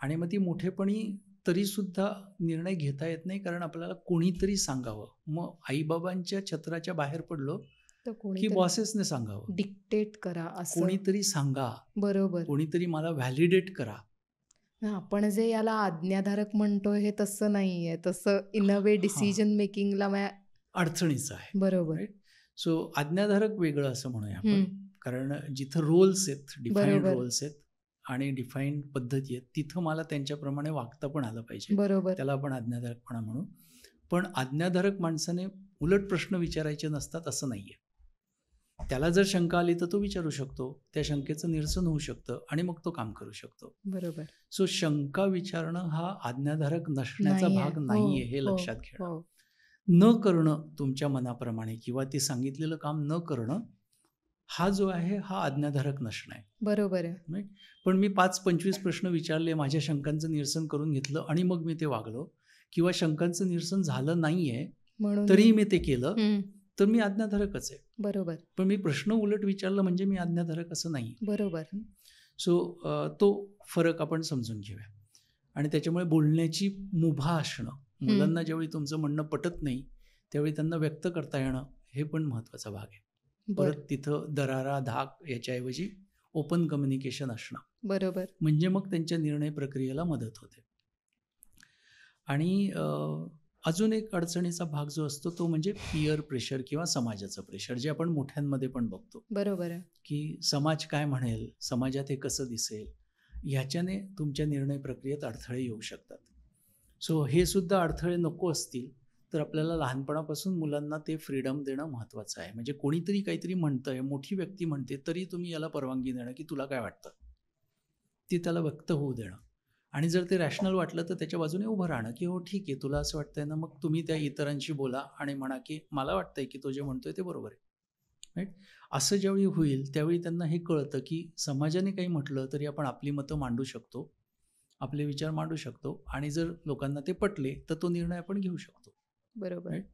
आणि मग ती मोठेपणी तरीसुद्धा निर्णय घेता येत नाही, कारण आपल्याला कोणीतरी सांगावं. मग आईबाबांच्या छत्राच्या बाहेर पडलो की बॉसेसने सांगावं, डिक्टेट करा, असं कोणीतरी सांगा, बरोबर, कोणीतरी मला व्हॅलिडेट करा. आपण जे याला आज्ञाधारक म्हणतो हे तसं नाहीये. तसं इन अ वे डिसिजन मेकिंगला अडचणीचं आहे. बरोबर. सो आज्ञाधारक वेगळं असं म्हणूया आपण, कारण जिथं रोल्स आहेत, डिफाईन्ड रोल्स आहेत आणि डिफाईन्ड पद्धती आहेत, तिथं मला त्यांच्याप्रमाणे वागता पण आलं पाहिजे. बरोबर. त्याला आपण आज्ञाधारकपणा म्हणू. पण आज्ञाधारक माणसाने उलट प्रश्न विचारायचे नसतात असं नाहीये. त्याला जर शंका आली तर तो विचारू शकतो, त्या शंकेचं निरसन होऊ शकतं आणि मग तो काम करू शकतो. बरोबर. सो शंका विचारणं हा आज्ञाधारक नसण्याचा भाग नाहीये, हे लक्षात घेणं. न करणं तुमच्या मनाप्रमाणे किंवा ते सांगितलेलं काम न करणं हा जो आहे हा आज्ञाधारक नसणं आहे. बरोबर आहे. पण मी 5-25 प्रश्न विचारले, माझ्या शंकांचं निरसन करून घेतलं आणि मग मी ते वागलो, किंवा शंकांचं निरसन झालं नाहीये तरीही मी ते केलं, तर मी आज्ञाधारकच आहे. बरोबर. पण मी प्रश्न उलट विचारलं म्हणजे मी आज्ञाधारक असं नाही. बरोबर. सो तो फरक आपण समजून घेऊया. आणि त्याच्यामुळे बोलण्याची मुभा असणं, मुलांना ज्यावेळी तुमचं म्हणणं पटत नाही त्यावेळी त्यांना व्यक्त करता येणं, हे पण महत्त्वाचा भाग आहे. परत तिथं दरारा धाक याच्याऐवजी ओपन कम्युनिकेशन असणं. बरोबर. म्हणजे मग त्यांच्या निर्णय प्रक्रियेला मदत होते. आणि अजून एक अडचणीचा भाग जो असतो तो म्हणजे पियर प्रेशर किंवा समाजाचं प्रेशर, जे आपण मोठ्यांमध्ये पण बघतो. बरोबर आहे. की समाज काय म्हणेल, समाजात हे कसं दिसेल, ह्याच्याने तुमच्या निर्णय प्रक्रियेत अडथळे येऊ शकतात. सो हे सुद्धा अडथळे नको असतील तर आपल्याला लहानपणापासून मुलांना ते फ्रीडम देणं महत्त्वाचं आहे. म्हणजे कोणीतरी काहीतरी म्हणतंय, मोठी व्यक्ती म्हणते, तरी तुम्ही याला परवानगी देणं की तुला काय वाटतं, ती त्याला व्यक्त होऊ देणं. आणि जर ते रॅशनल वाटलं तर त्याच्या बाजूने उभं राहणं, की हो ठीक आहे, तुला असं वाटतंय ना, मग तुम्ही त्या इतरांशी बोला आणि म्हणा की मला वाटतंय की तो जे म्हणतोय ते बरोबर आहे. राईट. असं ज्यावेळी होईल त्यावेळी त्यांना हे कळतं की समाजाने काही म्हटलं तरी आपण आपली मतं मांडू शकतो, आपले विचार मांडू शकतो आणि जर लोकांना ते पटले तर तो निर्णय आपण घेऊ शकतो. बरोबर. राईट.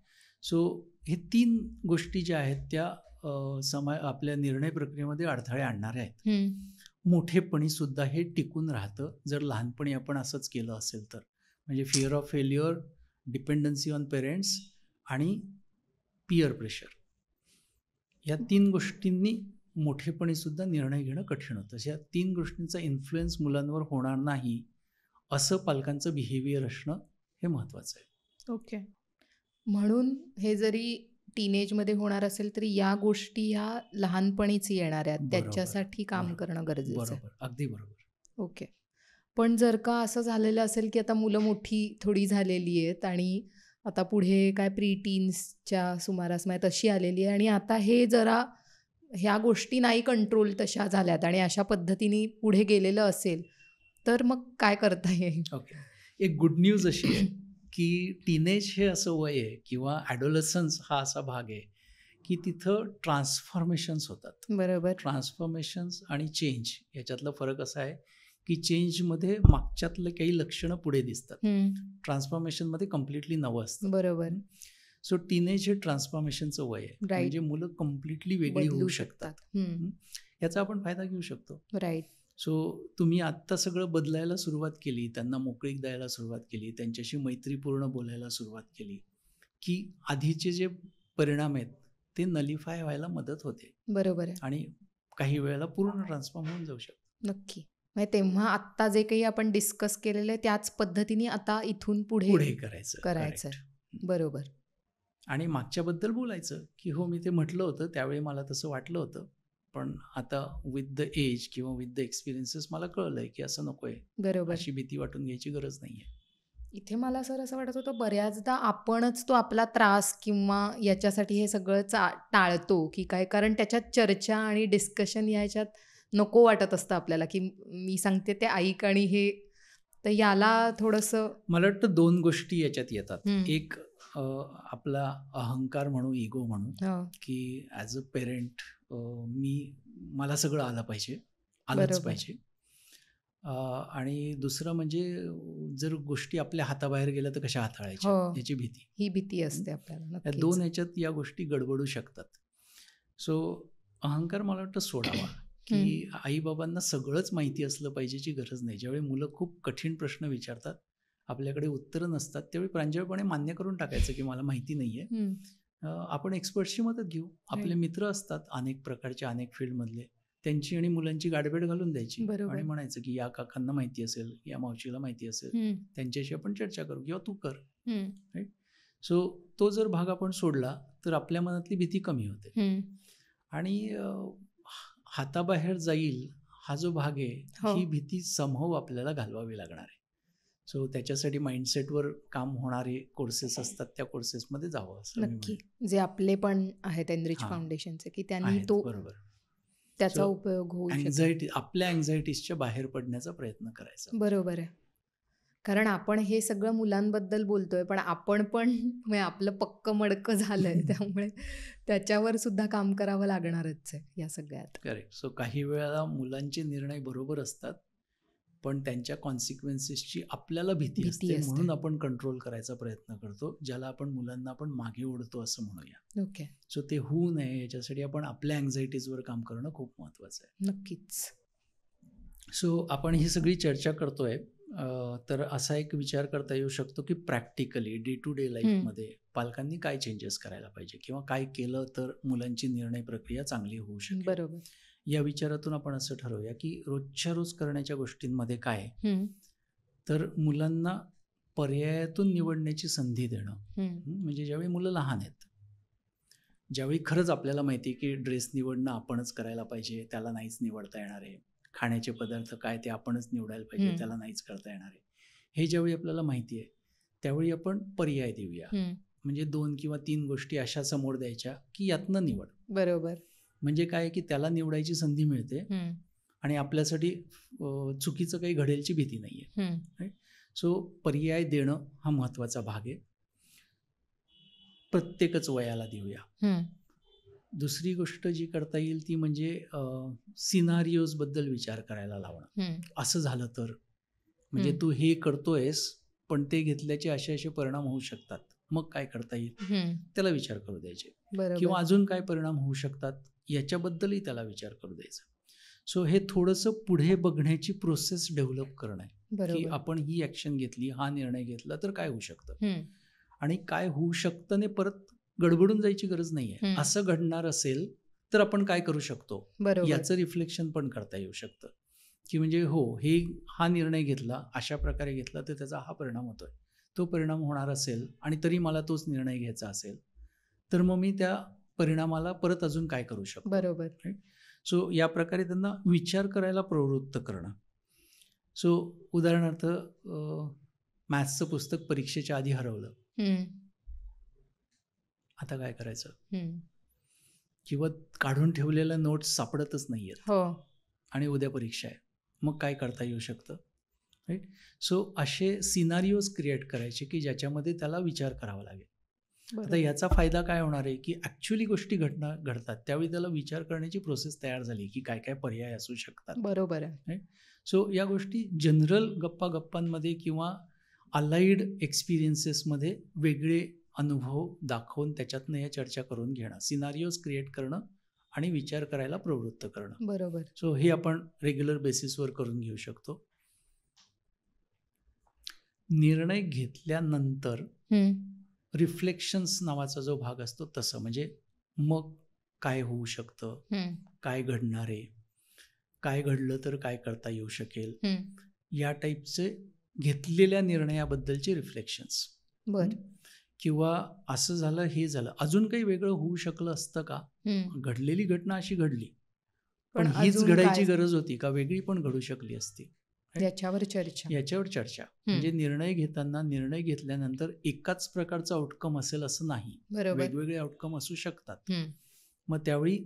सो हे 3 गोष्टी ज्या आहेत त्या आपल्या निर्णय प्रक्रियेमध्ये अडथळे आणणाऱ्या आहेत. मोठेपणी सुद्धा हे टिकून राहतं जर लहानपणी आपण असंच केलं असेल तर. म्हणजे fear of failure, dependency on parents आणि पियर प्रेशर, या 3 गोष्टींनी मोठेपणी सुद्धा निर्णय घेणं कठीण होतं. या 3 गोष्टींचा इन्फ्लुएन्स मुलांवर होणार नाही असं पालकांचं बिहेवियर असणं हे महत्त्वाचं आहे. ओके. म्हणून हे जरी टीनेजमध्ये होणार असेल तरी या गोष्टी ह्या लहानपणीच येणार आहेत, बरोबर, त्याच्यासाठी काम बरोबर, करणं गरजेचं आहे. बरोबर, अगदी बरोबर. ओके. पण जर का असं झालेलं असेल की आता मुलं मोठी थोडी झालेली आहेत आणि आता पुढे काय प्री टीन्सच्या सुमारास म्हणजे तशी आलेली आहे आणि आता हे जरा ह्या गोष्टी नाही कंट्रोल तशा झाल्यात आणि अशा पद्धतीने पुढे गेलेलं असेल तर मग काय करता येईल? ओके. एक गुड न्यूज अशी आहे की टीनेज हे असं वय आहे किंवा ॲडोलसन्स हा असा भाग आहे की तिथं ट्रान्सफॉर्मेशन्स होतात. बरोबर. ट्रान्सफॉर्मेशन्स आणि चेंज याच्यातला फरक असा आहे की चेंजमध्ये मागच्यातले काही लक्षणं पुढे दिसतात, ट्रान्सफॉर्मेशनमध्ये कम्प्लिटली नवं असतं. बरोबर. सो टीनेज हे ट्रान्सफॉर्मेशनचं वय आहे. Right. म्हणजे मुलं कम्प्लिटली वेगळी बदलू होऊ शकतात. याचा आपण फायदा घेऊ शकतो. राईट. सो तुम्ही आत्ता सगळं बदलायला सुरुवात केली, त्यांना मोकळीक द्यायला सुरुवात केली, त्यांच्याशी मैत्रीपूर्ण बोलायला सुरुवात केली, की आधीचे जे परिणाम आहेत ते नलिफाय व्हायला मदत होते. बरोबर आहे. आणि काही वेळेला पूर्ण ट्रान्सफॉर्म होऊन जाऊ शकतो. नक्की. म्हणजे तेव्हा आत्ता जे काही आपण डिस्कस केलेलं आहे त्याच पद्धतीने आता इथून पुढे करायचं. करायचं. बरोबर. आणि मागच्याबद्दल बोलायचं की हो मी ते म्हटलं होतं त्यावेळी मला तसं वाटलं होतं, पण आता विथ द एज किंवा विथ द एक्सपिरियन्सेस मला कळलंय की असं नकोय. बरोबर. अशी भीती वाटून घ्यायची गरज नाहीये. इथे मला सर असं वाटत होतं बऱ्याचदा आपणच तो आपला त्रास किंवा याच्यासाठी हे सगळं टाळतो की काय, कारण त्याच्यात चर्चा आणि डिस्कशन याच्यात नको वाटत असतं आपल्याला की मी सांगते ते ऐक आणि हे, तर याला थोडंसं मला वाटतं 2 गोष्टी याच्यात येतात. एक आपला अहंकार म्हणू, इगो म्हणू, की ॲज अ पेरेंट मला सगळं आलं पाहिजे, आलंच पाहिजे. आणि दुसरं म्हणजे जर गोष्टी आपल्या हाताबाहेर गेल्या तर कशा हाताळायच्या याची भीती. ही भीती असते आपल्याला. या 2 ह्याच्यात या गोष्टी गडबडू शकतात. सो अहंकार मला वाटतं सोडावा, की आईबाबांना सगळंच माहिती असलं पाहिजेची गरज नाही. ज्यावेळी मुलं खूप कठीण प्रश्न विचारतात, आपल्याकडे उत्तरं नसतात, त्यावेळी प्रांजळपणे मान्य करून टाकायचं की मला माहिती नाहीये. आपण एक्सपर्ट्सची मदत घेऊ. आपले मित्र असतात अनेक प्रकारचे, अनेक फील्डमधले, त्यांची आणि मुलांची गाठभेट घालून द्यायची आणि म्हणायचं की या काकांना माहिती असेल, या मावशीला माहिती असेल, त्यांच्याशी आपण चर्चा करू किंवा तू कर. राईट. सो तो जर भाग आपण सोडला तर आपल्या मनातली भीती कमी होते आणि हाताबाहेर जाईल हा जो भाग आहे ही भीती समहाऊ आपल्याला घालवावी लागणार आहे. सो त्याच्यासाठी माइंडसेटवर काम होणारे कोर्सेस असतात, त्या कोर्सेसमध्ये जावं असं नक्की. जे आपले पण आहेत एनरिच फाउंडेशनचे की त्यांनी तो बरोबर त्याचा उपयोग होऊ शकतो. आपल्या अँझायटीजच्या बाहेर पडण्याचा प्रयत्न करायचा. बरोबर आहे. कारण आपण हे सगळं मुलांबद्दल बोलतोय पण आपण पण आपलं पक्क मडकं झालंय त्यामुळे त्याच्यावर सुद्धा काम करावं लागणारच आहे या सगळ्यात. करेक्ट. सो काही वेळेला मुलांचे निर्णय बरोबर असतात पण त्यांच्या कॉन्सिक्वेन्सेसची आपल्याला भीती असते म्हणून आपण कंट्रोल करायचा प्रयत्न करतो, ज्याला आपण मुलांना आपण मागे ओढतो असं म्हणूया. ओके. सो ते होऊ नये याच्यासाठी आपण आपल्या अँझायटीजवर काम करणं खूप महत्त्वाचं आहे. नक्कीच. सो आपण ही सगळी चर्चा करतोय तर असा एक विचार करता येऊ शकतो की प्रॅक्टिकली डे टू डे लाईफमध्ये पालकांनी काय चेंजेस करायला पाहिजे किंवा काय केलं तर मुलांची निर्णय प्रक्रिया चांगली होऊ शकेल. बरोबर. या विचारातून आपण असं ठरवूया की रोजच्या रोज करण्याच्या गोष्टींमध्ये काय, तर मुलांना पर्यायातून निवडण्याची संधी देणं. म्हणजे ज्यावेळी मुलं लहान आहेत, ज्यावेळी खरंच आपल्याला माहिती आहे की ड्रेस निवडणं आपणच करायला पाहिजे, त्याला नाहीच निवडता येणार आहे, खाण्याचे पदार्थ काय ते आपणच निवडायला पाहिजे, त्याला नाहीच करता येणार आहे, हे ज्यावेळी आपल्याला माहिती आहे त्यावेळी आपण पर्याय देऊया. म्हणजे 2 किंवा 3 गोष्टी अशा समोर द्यायच्या की यातनं निवड. बरोबर. म्हणजे काय की त्याला निवडायची संधी मिळते आणि आपल्यासाठी चुकीचं काही घडेलची भीती नाही आहे. सो पर्याय देणं हा महत्त्वाचा भाग आहे. प्रत्येकच वयाला देऊया. दुसरी गोष्ट जी करता येईल ती म्हणजे सिनारिओजबद्दल विचार करायला लावणं. असं झालं तर, म्हणजे तू हे करतोयस पण ते घेतल्याचे असे परिणाम होऊ शकतात, मग काय करता येईल त्याला विचार करू द्यायचे. किंवा अजून काय परिणाम होऊ शकतात याच्याबद्दलही त्याला विचार करू द्यायचा. सो हे थोडंसं पुढे बघण्याची प्रोसेस डेव्हलप करणं आहे की आपण ही ॲक्शन घेतली, हा निर्णय घेतला तर काय होऊ शकतं आणि काय होऊ शकतं ने परत गडबडून जायची गरज नाही आहे. असं घडणार असेल तर आपण काय करू शकतो याचं रिफ्लेक्शन पण करता येऊ शकतं की म्हणजे हा निर्णय घेतला, अशा प्रकारे घेतला तर त्याचा हा परिणाम होतोय, तो परिणाम होणार असेल आणि तरी मला तोच निर्णय घ्यायचा असेल तर मग मी त्या परिणामाला परत अजून काय करू शकतो. बरोबर. सो या प्रकारे त्यांना विचार करायला प्रवृत्त करणं. सो उदाहरणार्थ मॅथ्सचं पुस्तक परीक्षेच्या आधी हरवलं, आता काय करायचं, किंवा काढून ठेवलेल्या नोट्स सापडतच नाही आहेत आणि उद्या परीक्षा आहे, मग काय करता येऊ शकतं. राईट. सो असे सिनारिओज क्रिएट करायचे की ज्याच्यामध्ये त्याला विचार करावा लागेल. आता याचा फायदा काय होणार आहे की ॲक्च्युली गोष्टी घडतात त्यावेळी त्याला विचार करण्याची प्रोसेस तयार झाली की काय काय पर्याय असू शकतात. बरोबर आहे. सो या गोष्टी जनरल गप्पांमध्ये किंवा अलाइड एक्सपिरियन्सेसमध्ये वेगळे अनुभव दाखवून त्याच्यातनं या चर्चा करून घेणं, सिनारिओज क्रिएट करणं आणि विचार करायला प्रवृत्त करणं. बरोबर. सो हे आपण रेग्युलर बेसिसवर करून घेऊ शकतो. निर्णय घेतल्यानंतर रिफ्लेक्शन्स नावाचा जो भाग असतो तसं, म्हणजे मग काय होऊ शकतं, काय घडणार आहे, काय घडलं तर काय करता येऊ शकेल, या टाईपचे घेतलेल्या निर्णयाबद्दलचे रिफ्लेक्शन्स. किंवा असं झालं, हे झालं, अजून काही वेगळं होऊ शकलं असतं का, घडलेली घटना अशी घडली पण हीच घडायची गरज होती का, वेगळी पण घडू शकली असती, याच्यावर चर्चा. म्हणजे निर्णय घेतल्यानंतर एकाच प्रकारचा आउटकम असेल असं नाही, वेगवेगळे आउटकम असू शकतात. मग त्यावेळी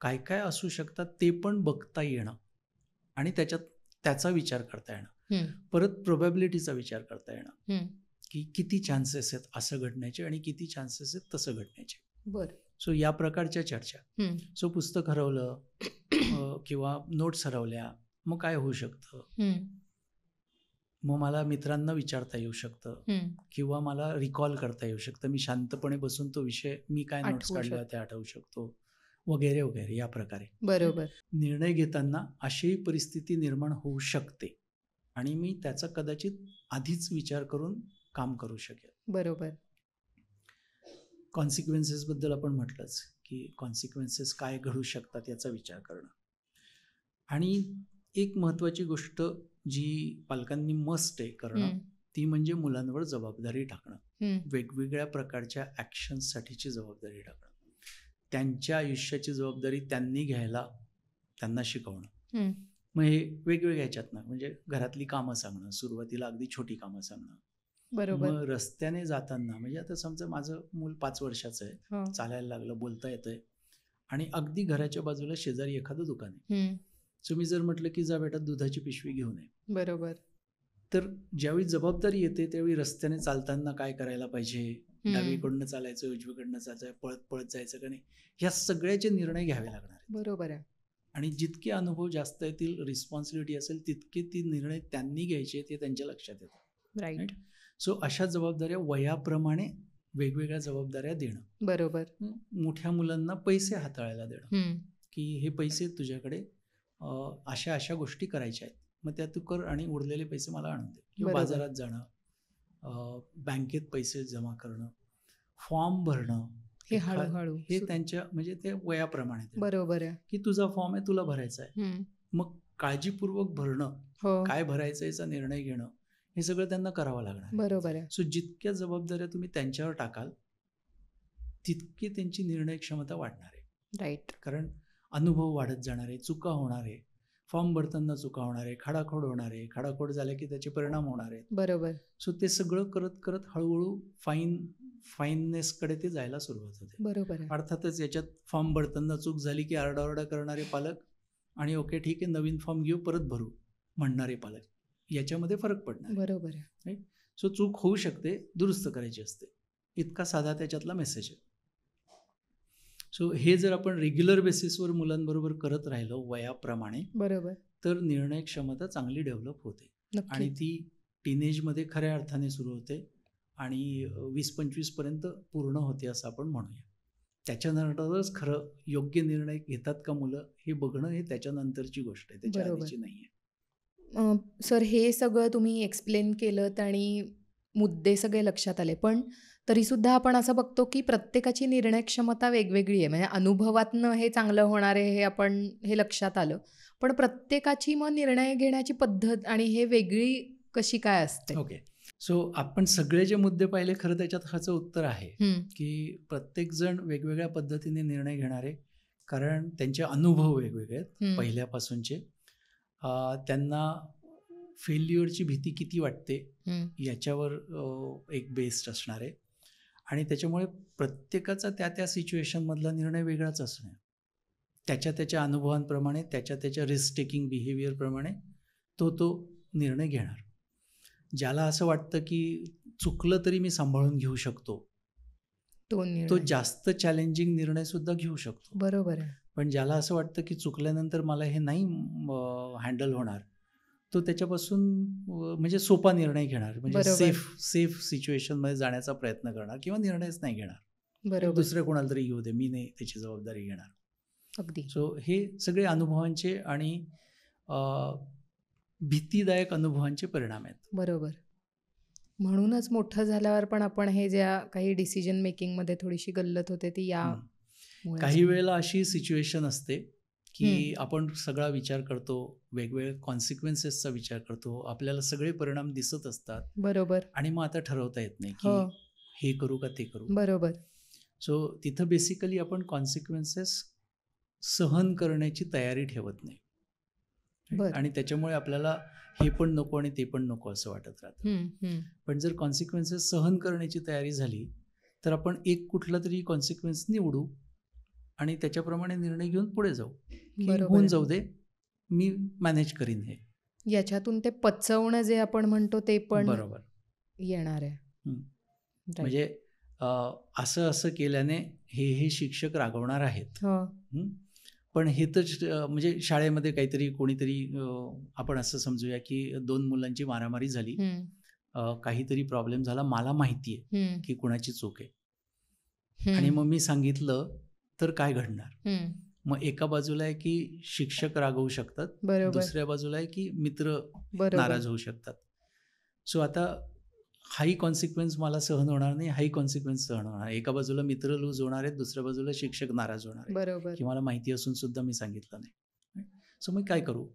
काय काय असू शकतात ते पण बघता येणं आणि त्याचा विचार करता येणं, परत प्रोबॅबिलिटीचा विचार करता येणं की किती चान्सेस आहेत असं घडण्याचे आणि किती चान्सेस आहेत तसं घडण्याचे. सो या प्रकारच्या चर्चा. सो पुस्तक हरवलं किंवा नोट्स हरवल्या, मग काय होऊ शकतं, मग मला मित्रांना विचारता येऊ शकतं किंवा मला रिकॉल करता येऊ शकतं, मी शांतपणे बसून तो विषय, मी काय नोट्स काढल्या ते आठवू शकतो वगैरे वगैरे. या प्रकारे बरोबर निर्णय घेताना अशी परिस्थिती निर्माण होऊ शकते आणि मी त्याचा कदाचित आधीच विचार करून काम करू शकेल. बरोबर. कॉन्सिक्वेन्सेस बद्दल आपण म्हटलंच की कॉन्सिक्वेन्सेस काय घडू शकतात याचा विचार करणं. आणि एक महत्त्वाची गोष्ट जी पालकांनी मस्ट आहे करणं ती म्हणजे मुलांवर जबाबदारी टाकणं, वेगवेगळ्या प्रकारच्या ॲक्शन्ससाठीची जबाबदारी टाकणं, त्यांच्या आयुष्याची जबाबदारी त्यांनी घ्यायला त्यांना शिकवणं. मग हे वेगवेगळ्या ह्याच्यातनं, म्हणजे घरातली कामं सांगणं, सुरुवातीला अगदी छोटी कामं सांगणं. बरोबर. मग रस्त्याने जाताना, म्हणजे आता समजा माझं मूल 5 वर्षाचं आहे, चालायला लागलं, बोलता येतंय आणि अगदी घराच्या बाजूला शेजारी एखादं दुकान आहे, सो मी जर म्हटलं की जा बेटा दुधाची पिशवी घेऊन ये, बरोबर, तर ज्यावेळी जबाबदारी येते त्यावेळी रस्त्याने चालताना काय करायला पाहिजे, डावीकडनं चालायचं, उजवीकडनं चालायचं, पळत पळत जायचं का नाही, ह्या सगळ्याचे निर्णय घ्यावे लागणार. बरोबर आहे. आणि जितके अनुभव जास्त येतील, रिस्पॉन्सिबिलिटी असेल, तितके ती निर्णय त्यांनी घ्यायचे ते त्यांच्या लक्षात येतात. राईट. सो अशा जबाबदाऱ्या वयाप्रमाणे वेगवेगळ्या जबाबदाऱ्या देणं. बरोबर. मोठ्या मुलांना पैसे हाताळायला देणं की हे पैसे तुझ्याकडे अशा अशा गोष्टी करायच्या आहेत, मग त्या तू कर आणि उरलेले पैसे मला आणून दे. किंवा बाजारात जाणं, बँकेत पैसे जमा करणं, फॉर्म भरणं, हे हळूहळू हे त्यांच्या म्हणजे ते वयाप्रमाणे. बरोबर आहे की तुझा फॉर्म आहे, तुला भरायचा आहे, मग काळजीपूर्वक भरणं, काय भरायचं याचा निर्णय घेणं, हे सगळं त्यांना करावं लागणार. बरोबर आहे. सो जितक्या जबाबदाऱ्या तुम्ही त्यांच्यावर टाकाल तितकी त्यांची निर्णय क्षमता वाढणार आहे. राईट. कारण अनुभव वाढत जाणार आहे, चुका होणार आहे, फॉर्म भरताना चुका होणार आहे, खाडाखोड होणार आहे, खाडाखोड झाल्या की त्याचे परिणाम होणार आहेत. बरोबर. सो ते सगळं करत करत हळूहळू फाईननेसकडे ते जायला सुरुवात होते. बरोबर आहे. अर्थातच याच्यात फॉर्म भरताना चूक झाली की आरडाओरडा करणारे पालक आणि ओके ठीक आहे नवीन फॉर्म घेऊ परत भरू म्हणणारे पालक, याच्यामध्ये फरक पडणार. बरोबर आहे. सो चूक होऊ शकते, दुरुस्त करायची असते, इतका साधा त्याच्यातला मेसेज आहे. सो हे जर आपण रेग्युलर बेसिसवर मुलांबरोबर करत राहिलो वयाप्रमाणे, बरोबर, तर निर्णय क्षमता चांगली डेव्हलप होते आणि ती टीनेजमध्ये खऱ्या अर्थाने सुरू होते आणि 20-25 पर्यंत पूर्ण होते असं आपण म्हणूया. त्याच्यानंतरच खरं योग्य निर्णय घेतात का मुलं हे बघणं हे त्याच्यानंतरची गोष्ट आहे, त्याच्या आधीची नाही आहे. सर हे सगळं तुम्ही एक्सप्लेन केलं आणि मुद्दे सगळे लक्षात आले, पण तरीसुद्धा आपण असं बघतो की प्रत्येकाची निर्णय क्षमता वेगवेगळी आहे. म्हणजे अनुभवातनं हे चांगलं होणार आहे हे लक्षात आलं, पण प्रत्येकाची मग निर्णय घेण्याची पद्धत आणि हे वेगळी कशी काय असते? ओके, सो आपण सगळे जे मुद्दे पाहिले खरं त्याच्यात ह्याचं उत्तर आहे की प्रत्येकजण वेगवेगळ्या पद्धतीने निर्णय घेणार आहे, कारण त्यांचे अनुभव वेगवेगळे आहेत पहिल्यापासूनचे. त्यांना फेल्युअरची भीती किती वाटते याच्यावर एक बेस्ड असणार आहे आणि त्याच्यामुळे प्रत्येकाचा त्या सिच्युएशनमधला निर्णय वेगळाच असणार. त्याच्या अनुभवांप्रमाणे, त्याच्या रिस्क टेकिंग बिहेवियरप्रमाणे तो निर्णय घेणार. ज्याला असं वाटतं की चुकलं तरी मी सांभाळून घेऊ शकतो, तो जास्त चॅलेंजिंग निर्णय सुद्धा घेऊ शकतो. बरोबर आहे. पण ज्याला असं वाटतं की चुकल्यानंतर मला हे नाही हँडल होणार, तो त्याच्यापासून म्हणजे सोपा निर्णय घेणार, म्हणजे सेफ सिच्युएशनमध्ये जाण्याचा प्रयत्न करणार किंवा निर्णयच नाही घेणार. बरोबर, दुसऱ्या कोणाला तरी येऊ दे, मी नाही त्याची जबाबदारी घेणार. अगदी. सो हे सगळे अनुभवांचे आणि भीतीदायक अनुभवांचे परिणाम आहेत. बरोबर. म्हणूनच मोठं झाल्यावर पण आपण हे ज्या काही डिसिजन मेकिंगमध्ये थोडीशी गल्लत होते ती काही वेळेला अशी सिच्युएशन असते की आपण सगळा विचार करतो, वेगवेगळ्या कॉन्सिक्वेन्सेसचा विचार करतो, आपल्याला सगळे परिणाम दिसत असतात. बरोबर. आणि मग आता ठरवता येत नाही की हे करू का ते करू. बरोबर. सो तिथं बेसिकली आपण कॉन्सिक्वेन्सेस सहन करण्याची तयारी ठेवत नाही आणि त्याच्यामुळे आपल्याला हे पण नको आणि ते पण नको असं वाटत राहतं. पण जर कॉन्सिक्वेन्सेस सहन करण्याची तयारी झाली तर आपण एक कुठला तरी कॉन्सिक्वेन्स निवडू आणि त्याच्याप्रमाणे निर्णय घेऊन पुढे जाऊ. होऊन जाऊ दे, मी मॅनेज करीन. हे याच्यातून ते पचवणं जे आपण म्हणतो ते पण बरोबर येणार आहे. म्हणजे असं केल्याने हे शिक्षक रागवणार आहेत, पण हे तर म्हणजे शाळेमध्ये काहीतरी कोणीतरी आपण असं समजूया की 2 मुलांची मारामारी झाली, काहीतरी प्रॉब्लेम झाला, मला माहिती आहे की कुणाची चूक आहे आणि मग मी सांगितलं तर काय घडणार. मग एका बाजूला आहे की शिक्षक रागवू शकतात, दुसऱ्या बाजूला आहे की मित्र नाराज होऊ शकतात. सो आता हाही कॉन्सिक्वेन्स मला सहन होणार नाही, हाही कॉन्सिक्वेन्स सहन होणार. एका बाजूला मित्र लूज होणार आहेत, दुसऱ्या बाजूला शिक्षक नाराज होणार आहे की मला माहिती असून सुद्धा मी सांगितलं नाही. सो मी काय करू.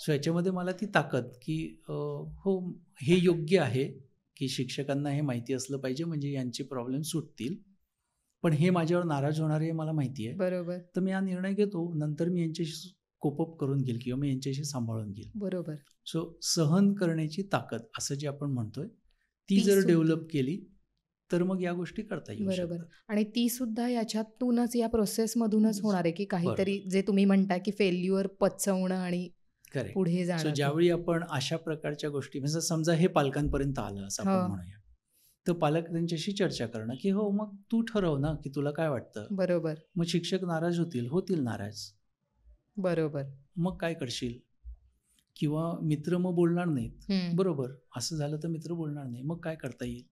सो याच्यामध्ये मला ती ताकद की हो हे योग्य आहे की शिक्षकांना हे माहिती असलं पाहिजे, म्हणजे यांचे प्रॉब्लेम सुटतील, पण हे माझ्यावर नाराज होणार आहे मला माहिती आहे. बरोबर. तर मी हा निर्णय घेतो, नंतर मी यांच्याशी कोपअप करून घेईल किंवा मी यांच्याशी सांभाळून घेईल. बरोबर. सो सहन करण्याची ताकद असं जे आपण म्हणतोय ती जर डेव्हलप केली तर मग या गोष्टी करता येईल. बरोबर. आणि ती सुद्धा याच्यातूनच, या प्रोसेसमधूनच होणार आहे की काहीतरी जे तुम्ही म्हणता की फेल्युअर पचवणं आणि पुढे जाणं. ज्यावेळी आपण अशा प्रकारच्या गोष्टी, म्हणजे समजा हे पालकांपर्यंत आलं असं आपण म्हणूया, तर पालक त्यांच्याशी चर्चा करणं की हो मग तू ठरव ना की तुला काय वाटतं. बरोबर. मग शिक्षक नाराज होतील नाराज. बरोबर. मग काय करशील. किंवा मित्र मग बोलणार नाहीत. बरोबर, असं झालं तर मित्र बोलणार नाही, मग काय करता येईल.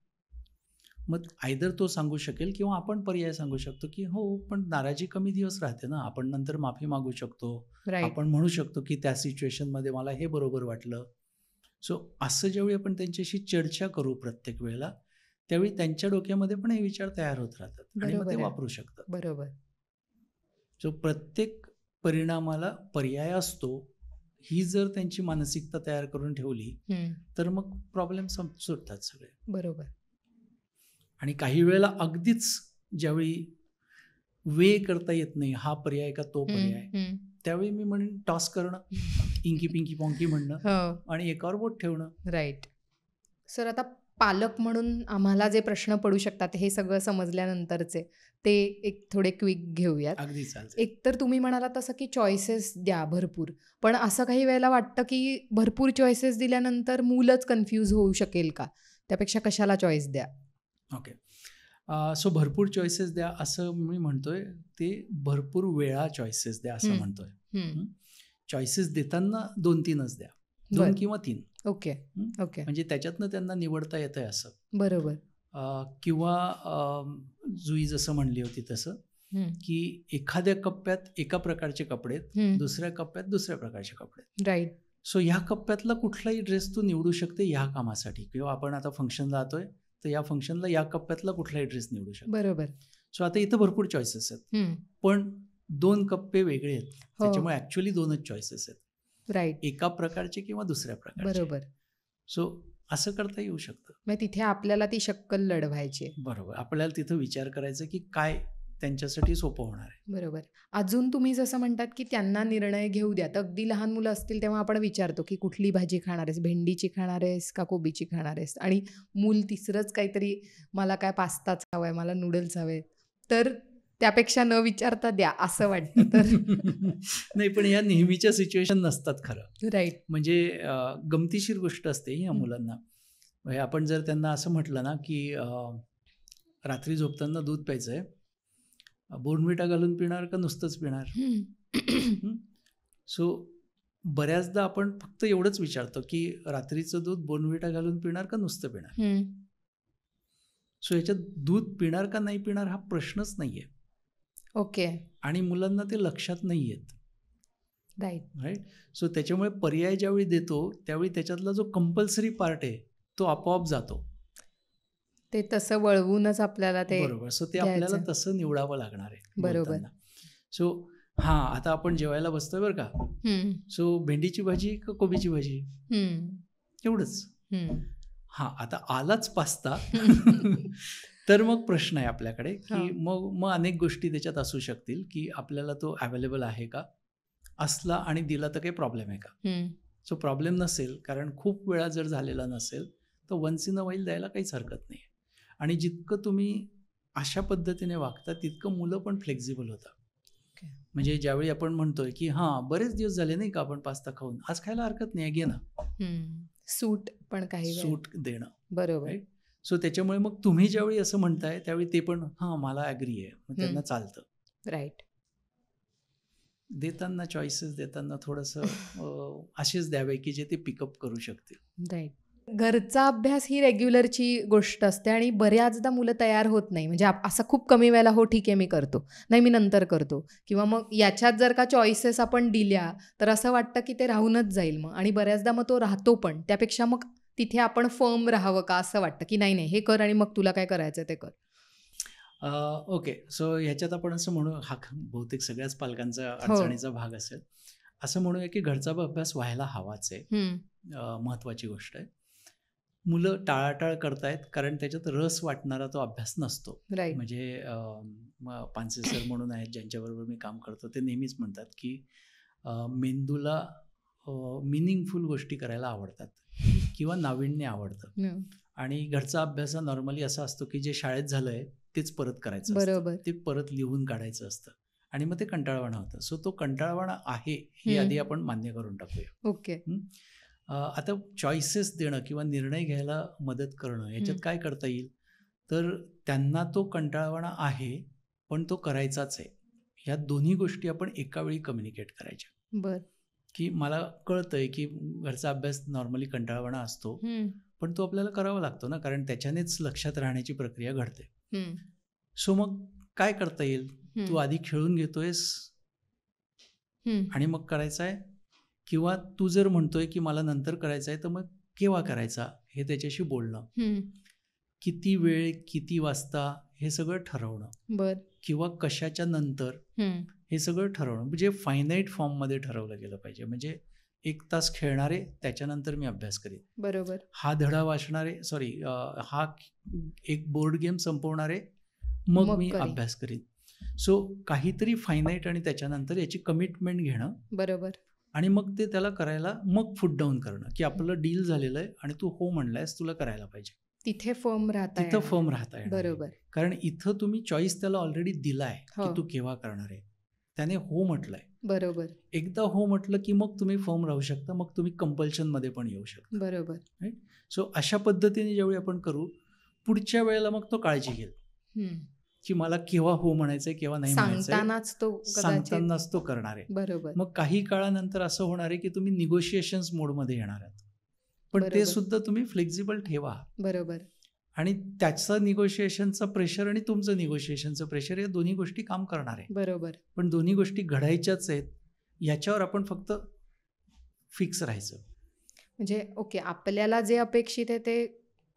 मग आयदर तो सांगू शकेल किंवा आपण पर्याय सांगू शकतो की हो पण नाराजी कमी दिवस राहते ना, आपण नंतर माफी मागू शकतो. आपण म्हणू शकतो की त्या सिच्युएशनमध्ये मला हे बरोबर वाटलं. सो असं ज्यावेळी आपण त्यांच्याशी चर्चा करू प्रत्येक वेळेला, त्यावेळी त्यांच्या डोक्यामध्ये पण हे विचार तयार होत राहतात आणि मग ते वापरू शकतात. बरोबर. सो प्रत्येक परिणामाला पर्याय असतो, ही जर त्यांची मानसिकता तयार करून ठेवली तर मग प्रॉब्लेम सुटतात सगळे. बरोबर. आणि काही वेळेला अगदीच ज्यावेळी वे करता येत नाही, हा पर्याय का तो पर्याय, त्यावेळी मी म्हणेन टॉस करणं, इंकी पिंकी पॉंकी म्हणणं आणि एकावर बोट ठेवणं. राईट. सर आता पालक म्हणून आम्हाला जे प्रश्न पडू शकतात हे सगळं समजल्यानंतरचे ते एक थोडे क्विक घेऊयात. अगदी चालतं. एक तर तुम्ही म्हणालात तसं की चॉईसेस द्या भरपूर, पण असं काही वेळेला वाटतं की भरपूर चॉईसेस दिल्यानंतर मूलच कन्फ्यूज होऊ शकेल का? त्यापेक्षा कशाला चॉईस द्या? ओके. सो भरपूर चॉईसेस द्या असं मी म्हणतोय, ते भरपूर वेळा चॉईसेस द्या असं म्हणतोय. चॉईसेस देताना 2-3च द्या, 2 किंवा 3. ओके ओके, म्हणजे त्याच्यातनं त्यांना निवडता येतंय असं. बरोबर. किंवा जुई जसं म्हणली होती तसं, की एखाद्या कप्प्यात एका प्रकारचे कपडे आहेत, दुसऱ्या कप्प्यात दुसऱ्या प्रकारचे कपडे आहेत. राईट. सो ह्या कप्प्यातला कुठलाही ड्रेस तू निवडू शकते ह्या कामासाठी, किंवा आपण आता फंक्शनला जातोय तर या फंक्शनला या कप्प्यातला कुठलाही ड्रेस निवडू शकतो. बरोबर. सो आता इथं भरपूर चॉईसेस आहेत, पण 2 कप्पे वेगळे आहेत, त्याच्यामुळे ऍक्च्युअली 2च चॉईसेस आहेत. राईट. एका प्रकारचे किंवा दुसऱ्या प्रकारचे. बरोबर. सो असं करता येऊ शकतं. मग तिथे आपल्याला ती शक्कल लढवायची. बरोबर. आपल्याला तिथं विचार करायचा की काय त्यांच्यासाठी सोपं होणार आहे. बरोबर. अजून तुम्ही जसं म्हणतात की त्यांना निर्णय घेऊ द्या, तर अगदी लहान मुलं असतील तेव्हा आपण विचारतो की कुठली भाजी खाणार आहेस, भेंडीची खाणार आहेस का कोबीची खाणार आहेस, आणि मूल तिसरंच काहीतरी मला काय पास्ताच हवाय, मला नूडल्स हवे, तर त्यापेक्षा न विचारता द्या असं वाटतं. तर नाही, पण या नेहमीच्या सिच्युएशन नसतात खरं. राईट. म्हणजे गमतीशीर गोष्ट असते या मुलांना. म्हणजे आपण जर त्यांना असं म्हटलं ना की रात्री झोपताना दूध प्यायचंय, बोर्नव्हिटा घालून पिणार का नुसतंच पिणार? सो बऱ्याचदा आपण फक्त एवढंच विचारतो की रात्रीचं दूध बोर्नव्हिटा घालून पिणार का नुसतं पिणार? सो याच्यात दूध पिणार का नाही पिणार हा प्रश्नच नाहीये. ओके. आणि मुलांना ते लक्षात नाही येत. राईट. सो त्याच्यामुळे पर्याय ज्यावेळी देतो त्यावेळी त्याच्यातला जो कंपल्सरी पार्ट आहे तो आपोआप जातो. ते तसं वळवूनच आपल्याला ते. बरोबर. सो ते आपल्याला तसं निवडावं लागणार आहे. बरोबर. सो आता आपण जेवायला बसतोय बरं का, सो भेंडीची भाजी का कोबीची भाजी, एवढंच. आता आलाच पास्ता तर मग प्रश्न आहे आपल्याकडे की मग अनेक गोष्टी त्याच्यात असू शकतील की आपल्याला तो अवेलेबल आहे का, असला आणि दिला तर काही प्रॉब्लेम आहे का? सो प्रॉब्लेम नसेल, कारण खूप वेळा जर झालेला नसेल तर वन्स इन अ व्हाईल द्यायला काहीच हरकत नाही. आणि जितकं तुम्ही अशा पद्धतीने वागता तितकं मुलं पण फ्लेक्झिबल होतात. म्हणजे ज्यावेळी आपण म्हणतोय की बरेच दिवस झाले नाही का आपण पास्ता खाऊन, आज खायला हरकत नाही, घे ना. सूट पण काही सूट देणं. बरोबर. सो त्याच्यामुळे मग तुम्ही ज्यावेळी असं म्हणताय त्यावेळी ते पण मला ॲग्री आहे, मग त्यांना चालतं. राईट. देताना चॉईसेस देताना थोडंसं असेच द्यावे की जे ते पिकअप करू शकतील. राईट. घरचा अभ्यास ही रेग्युलरची गोष्ट असते आणि बऱ्याचदा मुलं तयार होत नाही. म्हणजे असं खूप कमी वेळेला हो ठीक आहे मी करतो, नाही मी नंतर करतो, किंवा मग याच्यात जर का चॉईसेस आपण दिल्या तर असं वाटतं की ते राहूनच जाईल मग, आणि बऱ्याचदा मग तो राहतो पण. त्यापेक्षा मग तिथे आपण फर्म राहावं का असं वाटतं की नाही हे कर आणि मग तुला काय करायचं ते कर. ओके. सो ह्याच्यात आपण असं म्हणू, हा बहुतेक सगळ्याच पालकांचा अडचणीचा भाग असेल, असं म्हणूया की घरचा अभ्यास व्हायला हवाच आहे. महत्त्वाची गोष्ट आहे. मुलं टाळाटाळ करतायत कारण त्याच्यात रस वाटणारा तो अभ्यास नसतो. म्हणजे पानसे सर म्हणून आहेत ज्यांच्याबरोबर मी काम करतो, ते नेहमीच म्हणतात की मेंदूला मिनिंगफुल गोष्टी करायला आवडतात किंवा नाविन्य आवडतं. आणि घरचा अभ्यास नॉर्मली असा असतो की जे शाळेत झालंय तेच परत करायचं असतं, ते परत लिहून काढायचं असतं आणि मग ते कंटाळवाणं होतं. सो तो कंटाळवाणा आहे हे आधी आपण मान्य करून टाकूया. ओके. आता चॉईसेस देणं किंवा निर्णय घ्यायला मदत करणं याच्यात काय करता येईल, तर त्यांना तो कंटाळवाणा आहे पण तो करायचाच आहे, ह्या दोन्ही गोष्टी आपण एका वेळी कम्युनिकेट करायच्या. बरं. की मला कळतंय की घरचा अभ्यास नॉर्मली कंटाळवाणा असतो, पण तो आपल्याला करावा लागतो ना, कारण त्याच्यानेच लक्षात राहण्याची प्रक्रिया घडते. सो मग काय करता येईल, तू आधी खेळून घेतोयस आणि मग करायचं आहे, किंवा तू जर म्हणतोय की मला नंतर करायचं आहे तर मग केव्हा करायचा हे त्याच्याशी बोलणं, किती वेळ किती वाजता हे सगळं ठरवणं, किंवा कशाच्या नंतर हे सगळं ठरवणं. म्हणजे फायनाईट फॉर्ममध्ये ठरवलं गेलं पाहिजे. म्हणजे 1 तास खेळणारे त्याच्यानंतर मी अभ्यास करीन, बरोबर, हा धडा वाचणारे हा एक बोर्ड गेम संपवणारे मग मी अभ्यास करीन. सो काहीतरी फायनाईट आणि त्याच्यानंतर याची कमिटमेंट घेणं, बरोबर, आणि मग ते त्याला करायला मग फुट डाऊन करणं की आपलं डील झालेलं आहे आणि तू हो म्हणलायस, तुला करायला पाहिजे. तिथे फर्म राहता तिथं येणार. फर्म राहता येणार आहे. बरोबर. कारण इथं तुम्ही चॉईस त्याला ऑलरेडी दिलाय की हो. तू केव्हा करणार आहे, त्याने हो म्हटलंय. बरोबर. एकदा हो म्हटलं की मग तुम्ही फर्म राहू शकता, मग तुम्ही कंपल्शनमध्ये पण येऊ शकता. बरोबर. सो अशा पद्धतीने ज्यावेळी आपण करू, पुढच्या वेळेला मग तो काळजी घेईल हम्म. की मला केव्हा हो म्हणायचंय केव्हा नाही म्हणायचंय, सांगतानाच तो कदाचित. सांगतानाच तो करणार आहे. बरोबर. मग काही काळानंतर असं होणार आहे की तुम्ही निगोशिएशन्स मोडमध्ये येणार आहात, पण ते बरोबर. सुद्धा तुम्ही फ्लेक्झिबल ठेवा. बरोबर. आणि त्याचं निगोशिएशनचं प्रेशर आणि तुमचं निगोशिएशनचं प्रेशर या दोन्ही गोष्टी काम करणार आहे. बरोबर. पण दोन्ही गोष्टी घडायच्याच आहेत, याच्यावर आपण फक्त फिक्स राहायचं. म्हणजे ओके, आपल्याला जे अपेक्षित आहे ते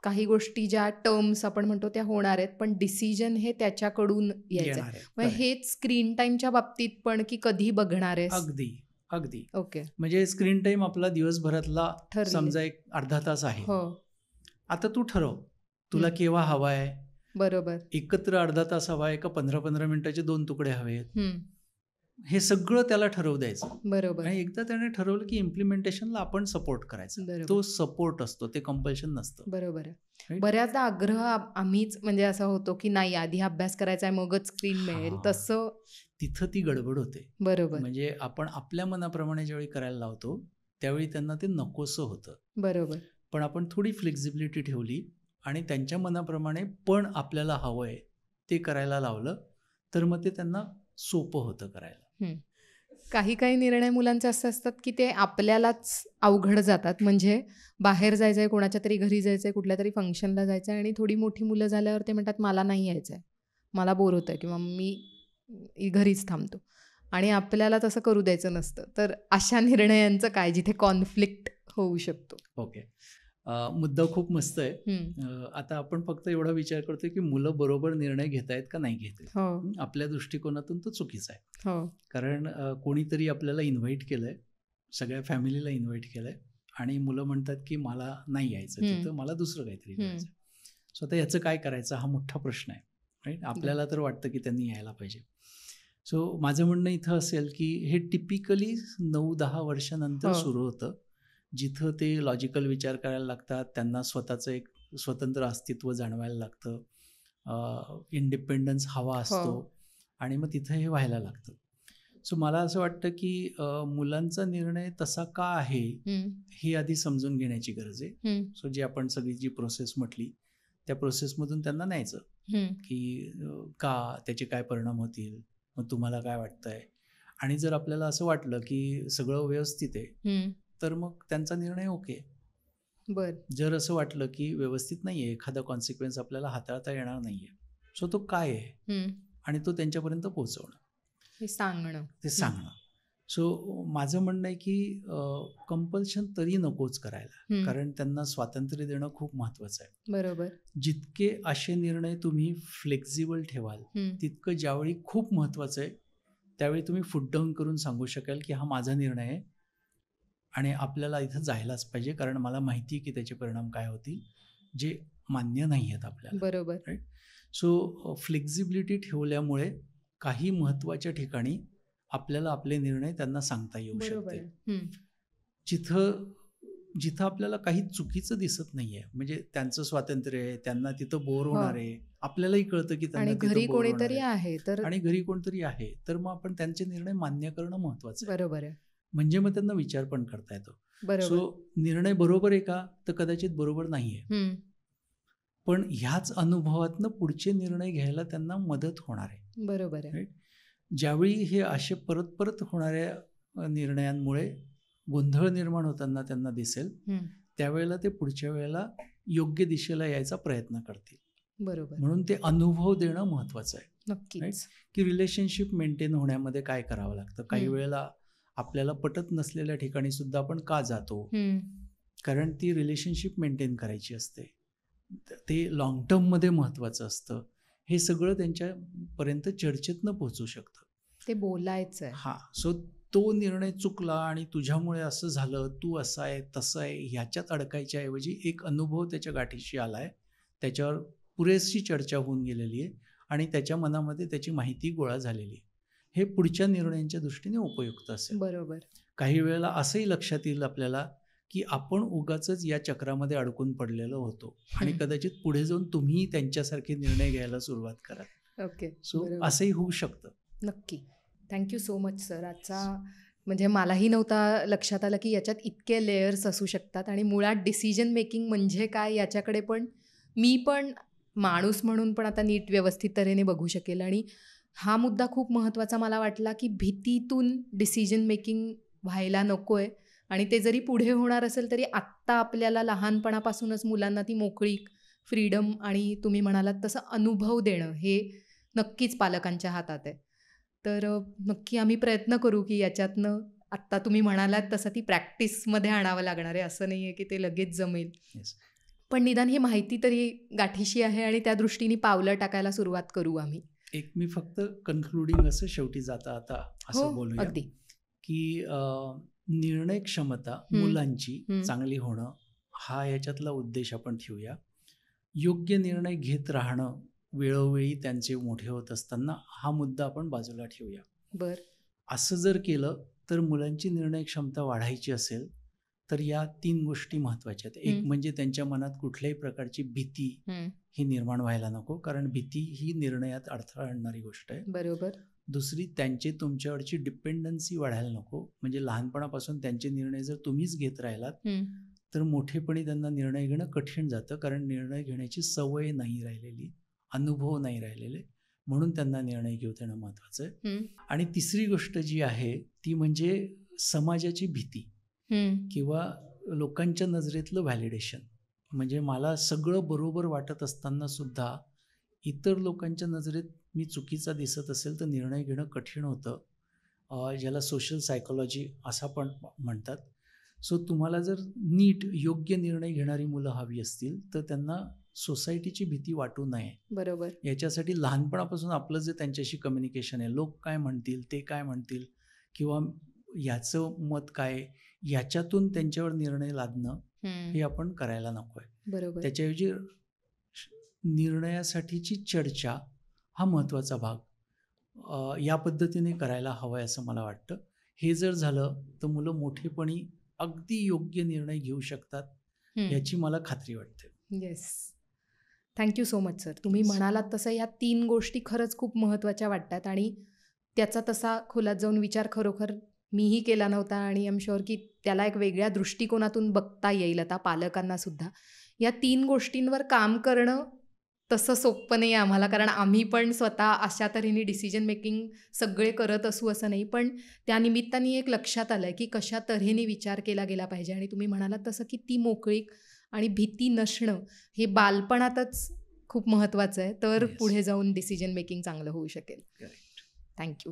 काही गोष्टी ज्या टर्म्स आपण म्हणतो त्या होणार आहेत, पण डिसिजन हे त्याच्याकडून यायचं येणार आहे. आहे. मग Correct. हेच स्क्रीन टाईमच्या बाबतीत पण, की कधी बघणार आहेस. अगदी अगदी. ओके. म्हणजे स्क्रीन टाईम आपला दिवसभरातला ठरले. समजा एक अर्धा तास आहे. हो. आता तू ठरव तुला केव्हा हवा आहे, बरोबर. एकत्र अर्धा तास हवा आहे का 15-15 मिनिटाचे 2 तुकडे हवे आहेत, हम्म. हे सगळं त्याला ठरवू द्यायचं. बरोबर. आणि एकदा त्याने ठरवलं की इम्प्लिमेंटेशनला आपण सपोर्ट करायचा. बरोबर. तो सपोर्ट असतो, ते कंपल्शन नसतं. बरोबर आहे. Right? बऱ्याचदा आग्रह आम्हीच म्हणजे असं होतो की नाही आधी अभ्यास करायचा आहे मगच स्क्रीन मिळेल, हा. तसं. तिथं ती गडबड होते. बरोबर. म्हणजे आपण आपल्या मनाप्रमाणे ज्यावेळी करायला लावतो त्यावेळी त्यांना ते नकोसं होतं. बरोबर. पण आपण थोडी फ्लेक्झिबिलिटी ठेवली आणि त्यांच्या मनाप्रमाणे पण आपल्याला हवं आहे ते करायला लावलं तर मग ते त्यांना सोपं होतं करायला. काही काही निर्णय मुलांचे असे असतात की ते आपल्यालाच अवघड जातात. म्हणजे बाहेर जायचं आहे, कोणाच्या तरी घरी जायचं आहे, कुठल्या तरी फंक्शनला जायचं आहे, आणि थोडी मोठी मुलं झाल्यावर ते म्हणतात मला नाही यायचं आहे, मला बोर होतं आहे, किंवा मी घरीच थांबतो, आणि आपल्याला तसं करू द्यायचं नसतं. तर अशा निर्णयांचं काय जिथे कॉन्फ्लिक्ट होऊ शकतो. ओके. मुद्दा खूप मस्त आहे. हम्म. आता आपण फक्त एवढा विचार करतोय की मुलं बरोबर निर्णय घेत आहेत का नाही घेत आहेत. हो. आपल्या दृष्टिकोनातून तो चुकीचा आहे. हो. कारण कोणीतरी आपल्याला इन्व्हाइट केलंय, सगळ्या फॅमिलीला इन्व्हाइट केलंय, आणि मुलं म्हणतात की मला नाही यायचं तिथं, मला दुसरं काहीतरी करायचं. सो आता याचं काय करायचं हा मोठा प्रश्न आहे. राईट. आपल्याला तर वाटतं की त्यांनी यायला पाहिजे. सो माझं म्हणणं इथं असेल की हे टिपिकली 9-10 वर्षानंतर हो. सुरू होतं, जिथं ते लॉजिकल विचार करायला लागतात, त्यांना स्वतःचं एक स्वतंत्र अस्तित्व जाणवायला लागतं, इंडिपेंडन्स हवा असतो, हो. आणि मग तिथं हे व्हायला लागतं. सो मला असं वाटतं की मुलांचा निर्णय तसा का आहे हे आधी समजून घेण्याची गरज आहे. सो जी आपण सगळी जी प्रोसेस म्हटली त्या प्रोसेसमधून त्यांना न्यायचं की का, त्याचे काय परिणाम होतील, मग तुम्हाला काय वाटतंय. आणि जर आपल्याला असं वाटलं की सगळं व्यवस्थित आहे तर मग त्यांचा निर्णय ओके. बर. जर असं वाटलं की व्यवस्थित नाही आहे, एखादा कॉन्सिक्वेन्स आपल्याला हाताळता येणार नाही आहे, सो तो काय आहे आणि तो त्यांच्यापर्यंत पोहोचवणं, हे सांगणं, ते सांगणं. सो माझं म्हणणं आहे की कंपल्शन तरी नकोच करायला, कारण त्यांना स्वातंत्र्य देणं खूप महत्त्वाचं आहे. बरोबर. जितके असे निर्णय तुम्ही फ्लेक्झिबल ठेवाल तितकं ज्यावेळी खूप महत्त्वाचं आहे त्यावेळी तुम्ही फुट डाऊन करून सांगू शकाल की हा माझा निर्णय आहे आणि आपल्याला इथं जायलाच पाहिजे, कारण मला माहिती आहे की त्याचे परिणाम काय होतील जे मान्य नाही आहेत आपल्याला. बरोबर. राईट. सो फ्लेक्झिबिलिटी ठेवल्यामुळे काही महत्त्वाच्या ठिकाणी आपल्याला आपले निर्णय त्यांना सांगता येऊ शकते. जिथं आपल्याला काही चुकीचं दिसत नाहीये, म्हणजे त्यांचं स्वातंत्र्य आहे, त्यांना तिथं बोर होणार आहे, आपल्यालाही कळतं की त्यांना घरी कोणीतरी आहे तर, आणि घरी कोणतरी आहे तर मग आपण त्यांचे निर्णय मान्य करणं महत्वाचं आहे. बरोबर आहे. म्हणजे मग त्यांना विचार पण करता येतो. बरोबर. सो निर्णय बरोबर आहे का, तर कदाचित बरोबर नाहीये, पण ह्याच अनुभवातनं पुढचे निर्णय घ्यायला त्यांना मदत होणार आहे. बरोबर आहे. ज्यावेळी हे असे परत परत होणाऱ्या निर्णयांमुळे गोंधळ निर्माण होताना त्यांना दिसेल त्यावेळेला ते पुढच्या वेळेला योग्य दिशेला यायचा प्रयत्न करतील. बरोबर. म्हणून ते अनुभव देणं महत्वाचं आहे. नक्कीच. की रिलेशनशिप मेंटेन होण्यामध्ये काय करावं लागतं. काही वेळेला आपल्याला पटत नसलेल्या ठिकाणी सुद्धा आपण का जातो, कारण ती रिलेशनशिप मेंटेन करायची असते, ते लॉंग टर्ममध्ये महत्त्वाचं असतं. हे सगळं त्यांच्यापर्यंत चर्चेतनं पोहोचू शकतं, ते बोलायचं आहे. हां. सो तो निर्णय चुकला आणि तुझ्यामुळे असं झालं, तू असं आहे तसं आहे ह्याच्यात अडकायच्या ऐवजी एक अनुभव त्याच्या गाठीशी आला आहे, त्याच्यावर पुरेशी चर्चा होऊन गेलेली आहे आणि त्याच्या मनामध्ये त्याची माहिती गोळा झालेली आहे, हे पुढच्या निर्णयांच्या दृष्टीने उपयुक्त असेल. बरोबर. काही वेळेला असंही लक्षात येईल आपल्याला की आपण उगाचच या चक्रामध्ये अडकून पडलेलो होतो आणि कदाचित पुढे जाऊन तुम्ही त्यांच्यासारखे निर्णय घ्यायला सुरुवात कराल. ओके. सो बरोबर. असंही होऊ शकतं. नक्की. Thank you so much sir. आजचा म्हणजे मलाही नव्हता लक्षात आलं की याच्यात इतके लेयर्स असू शकतात आणि मुळात डिसिजन मेकिंग म्हणजे काय याच्याकडे पण मी पण माणूस म्हणून पण आता नीट व्यवस्थित तऱ्हेने बघू शकेल. आणि हा मुद्दा खूप महत्त्वाचा मला वाटला की भीतीतून डिसिजन मेकिंग व्हायला नको आहे आणि ते जरी पुढे होणार असेल तरी आत्ता आपल्याला लहानपणापासूनच मुलांना ती मोकळीक, फ्रीडम आणि तुम्ही म्हणालात तसं अनुभव देणं हे नक्कीच पालकांच्या हातात आहे. तर नक्की आम्ही प्रयत्न करू की याच्यातनं आत्ता तुम्ही म्हणालात तसं ती प्रॅक्टिसमध्ये आणावं लागणार आहे. असं नाही आहे की ते लगेच जमेल. येस. पण निदान ही माहिती तरी गाठीशी आहे आणि त्या दृष्टीने पावलं टाकायला सुरुवात करू आम्ही. एक मी फक्त कन्क्लुडिंग असं शेवटी जाता आता हो, असं बोलूया अगदी. की निर्णय क्षमता मुलांची चांगली होणं हा याच्यातला उद्देश आपण ठेवूया. योग्य निर्णय घेत राहणं वेळोवेळी त्यांचे मोठे होत असताना हा मुद्दा आपण बाजूला ठेवूया. बर. असं जर केलं तर मुलांची निर्णय क्षमता वाढायची असेल तर या 3 गोष्टी महत्त्वाच्या आहेत. एक म्हणजे त्यांच्या मनात कुठल्याही प्रकारची भीती ही निर्माण व्हायला नको, कारण भीती ही निर्णयात अडथळा आणणारी गोष्ट आहे. बरोबर. दुसरी, त्यांची तुमच्यावरची डिपेंडन्सी वाढायला नको. म्हणजे लहानपणापासून त्यांचे निर्णय जर तुम्हीच घेत राहिलात तर मोठेपणी त्यांना निर्णय घेणं कठीण जातं, कारण निर्णय घेण्याची सवय नाही राहिलेली, अनुभव नाही राहिलेले, म्हणून त्यांना निर्णय घेऊ देणं महत्त्वाचं आहे. आणि तिसरी गोष्ट जी आहे ती म्हणजे समाजाची भीती किंवा लोकांच्या नजरेतलं व्हॅलिडेशन. म्हणजे मला सगळं बरोबर वाटत असताना सुद्धा इतर लोकांच्या नजरेत मी चुकीचा दिसत असेल तर निर्णय घेणं कठीण होतं, ज्याला सोशल सायकोलॉजी असा पण म्हणतात. सो तुम्हाला जर नीट योग्य निर्णय घेणारी मुलं हवी असतील तर त्यांना सोसायटीची भीती वाटू नये. बरोबर. याच्यासाठी लहानपणापासून आपलं जे त्यांच्याशी कम्युनिकेशन आहे, लोक काय म्हणतील, ते काय म्हणतील किंवा याचं मत काय, याच्यातून त्यांच्यावर निर्णय लादणं हे आपण करायला नको आहे. बरोबर. त्याच्याऐवजी निर्णयासाठीची चर्चा हा महत्त्वाचा भाग या पद्धतीने करायला हवा आहे असं मला वाटतं. हे जर झालं तर मुलं मोठेपणी अगदी योग्य निर्णय घेऊ शकतात याची मला खात्री वाटते. Yes. Thank you so much sir. तुम्ही म्हणालात तसं या 3 गोष्टी खरंच खूप महत्त्वाच्या वाटतात आणि त्याचा तसा खोलात जाऊन विचार खरोखर मीही केला नव्हता आणि आय एम शुअर की त्याला एक वेगळ्या दृष्टिकोनातून बघता येईल आता पालकांना सुद्धा. या 3 गोष्टींवर काम करणं तसं सोपं नाही आम्हाला, कारण आम्ही पण स्वतः अशा तऱ्हेने डिसिजन मेकिंग सगळे करत असू असं नाही, पण त्या निमित्ताने एक लक्षात आलं की कशा तऱ्हेने विचार केला गेला पाहिजे. आणि तुम्ही म्हणालात तसं की ती मोकळीक आणि भीती नसणं हे बालपणातच खूप महत्त्वाचं आहे, तर पुढे जाऊन डिसिजन मेकिंग चांगलं होऊ शकेल. थँक्यू.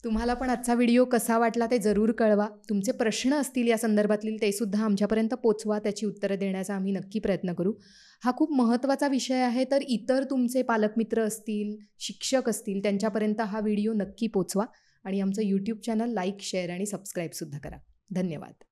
तुम्हाला पण आजचा व्हिडिओ कसा वाटला ते जरूर कळवा. तुमचे प्रश्न असतील या संदर्भातील ते सुद्धा आमच्यापर्यंत पोचवा, त्याची उत्तरं देण्याचा आम्ही नक्की प्रयत्न करू. हा खूप महत्त्वाचा विषय आहे, तर इतर तुमचे पालकमित्र असतील, शिक्षक असतील, त्यांच्यापर्यंत हा व्हिडिओ नक्की पोचवा आणि आमचं यूट्यूब चॅनल लाईक, शेअर आणि सबस्क्राईबसुद्धा करा. धन्यवाद.